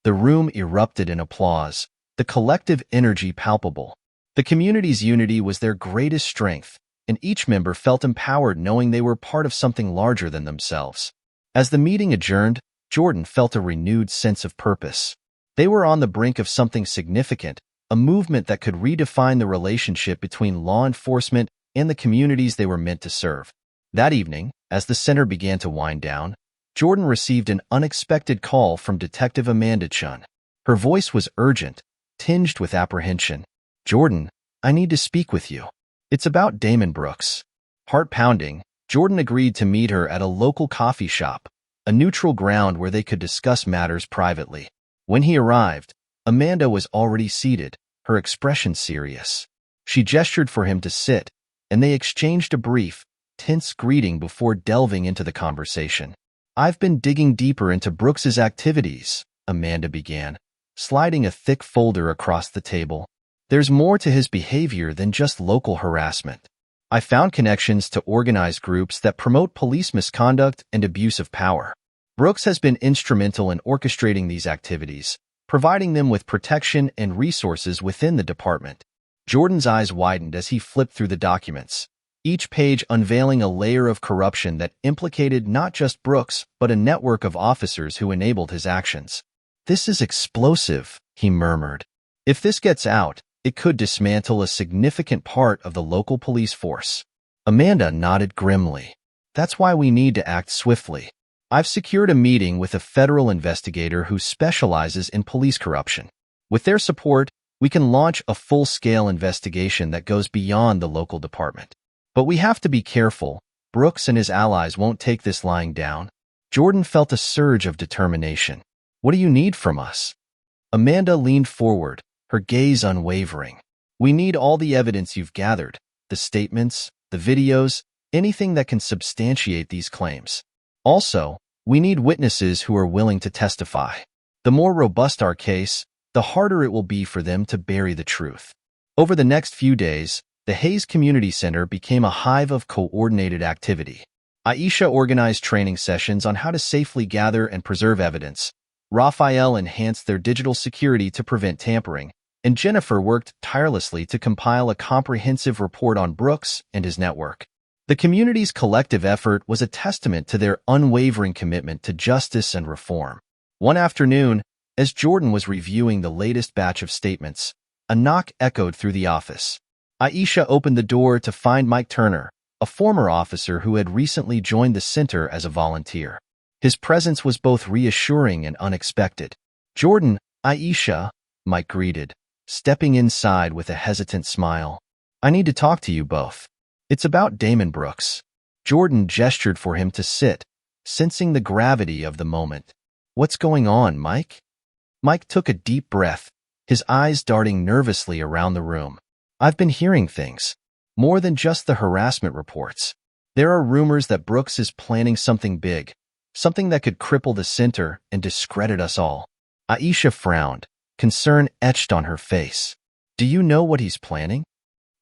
The room erupted in applause, the collective energy palpable. The community's unity was their greatest strength, and each member felt empowered knowing they were part of something larger than themselves. As the meeting adjourned, Jordan felt a renewed sense of purpose. They were on the brink of something significant, a movement that could redefine the relationship between law enforcement and the communities they were meant to serve. That evening, as the center began to wind down, Jordan received an unexpected call from Detective Amanda Chun. Her voice was urgent, tinged with apprehension. "Jordan, I need to speak with you. It's about Damon Brooks." Heart pounding, Jordan agreed to meet her at a local coffee shop, a neutral ground where they could discuss matters privately. When he arrived, Amanda was already seated, her expression serious. She gestured for him to sit, and they exchanged a brief, tense greeting before delving into the conversation. "I've been digging deeper into Brooks's activities," Amanda began, sliding a thick folder across the table. "There's more to his behavior than just local harassment. I found connections to organized groups that promote police misconduct and abuse of power. Brooks has been instrumental in orchestrating these activities, providing them with protection and resources within the department." Jordan's eyes widened as he flipped through the documents, each page unveiling a layer of corruption that implicated not just Brooks, but a network of officers who enabled his actions. "This is explosive," he murmured. "If this gets out, it could dismantle a significant part of the local police force." Amanda nodded grimly. "That's why we need to act swiftly. I've secured a meeting with a federal investigator who specializes in police corruption. With their support, we can launch a full-scale investigation that goes beyond the local department. But we have to be careful. Brooks and his allies won't take this lying down." Jordan felt a surge of determination. "What do you need from us?" Amanda leaned forward, her gaze unwavering. "We need all the evidence you've gathered, the statements, the videos, anything that can substantiate these claims. Also, we need witnesses who are willing to testify. The more robust our case, the harder it will be for them to bury the truth." Over the next few days, the Hayes Community Center became a hive of coordinated activity. Aisha organized training sessions on how to safely gather and preserve evidence. Raphael enhanced their digital security to prevent tampering, and Jennifer worked tirelessly to compile a comprehensive report on Brooks and his network. The community's collective effort was a testament to their unwavering commitment to justice and reform. One afternoon, as Jordan was reviewing the latest batch of statements, a knock echoed through the office. Aisha opened the door to find Mike Turner, a former officer who had recently joined the center as a volunteer. His presence was both reassuring and unexpected. "Jordan, Aisha," Mike greeted, stepping inside with a hesitant smile. "I need to talk to you both. It's about Damon Brooks." Jordan gestured for him to sit, sensing the gravity of the moment. "What's going on, Mike?" Mike took a deep breath, his eyes darting nervously around the room. "I've been hearing things. More than just the harassment reports. There are rumors that Brooks is planning something big, something that could cripple the center and discredit us all." Aisha frowned, concern etched on her face. "Do you know what he's planning?"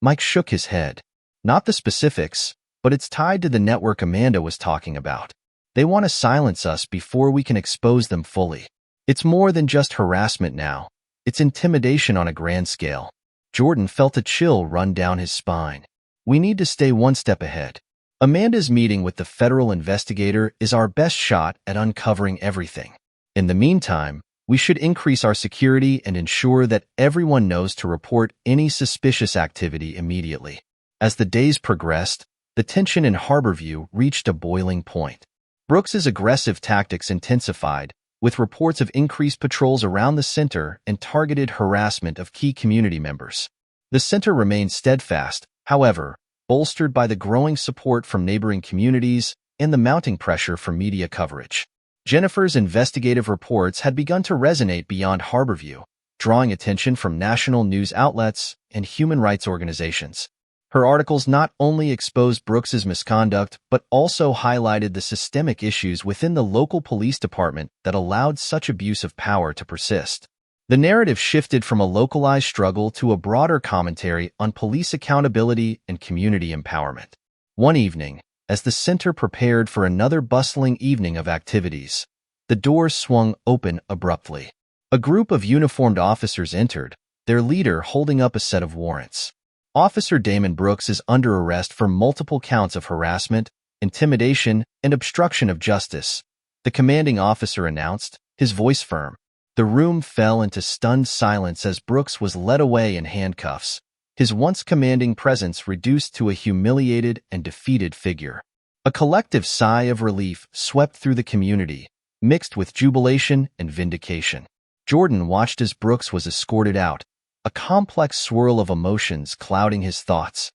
Mike shook his head. "Not the specifics, but it's tied to the network Amanda was talking about. They want to silence us before we can expose them fully. It's more than just harassment now. It's intimidation on a grand scale." Jordan felt a chill run down his spine. "We need to stay one step ahead. Amanda's meeting with the federal investigator is our best shot at uncovering everything. In the meantime, we should increase our security and ensure that everyone knows to report any suspicious activity immediately." As the days progressed, the tension in Harborview reached a boiling point. Brooks's aggressive tactics intensified, with reports of increased patrols around the center and targeted harassment of key community members. The center remained steadfast, however, bolstered by the growing support from neighboring communities and the mounting pressure from media coverage. Jennifer's investigative reports had begun to resonate beyond Harborview, drawing attention from national news outlets and human rights organizations. Her articles not only exposed Brooks's misconduct, but also highlighted the systemic issues within the local police department that allowed such abuse of power to persist. The narrative shifted from a localized struggle to a broader commentary on police accountability and community empowerment. One evening, as the center prepared for another bustling evening of activities, the doors swung open abruptly. A group of uniformed officers entered, their leader holding up a set of warrants. "Officer Damon Brooks is under arrest for multiple counts of harassment, intimidation, and obstruction of justice," the commanding officer announced, his voice firm. The room fell into stunned silence as Brooks was led away in handcuffs, his once commanding presence reduced to a humiliated and defeated figure. A collective sigh of relief swept through the community, mixed with jubilation and vindication. Jordan watched as Brooks was escorted out, a complex swirl of emotions clouding his thoughts.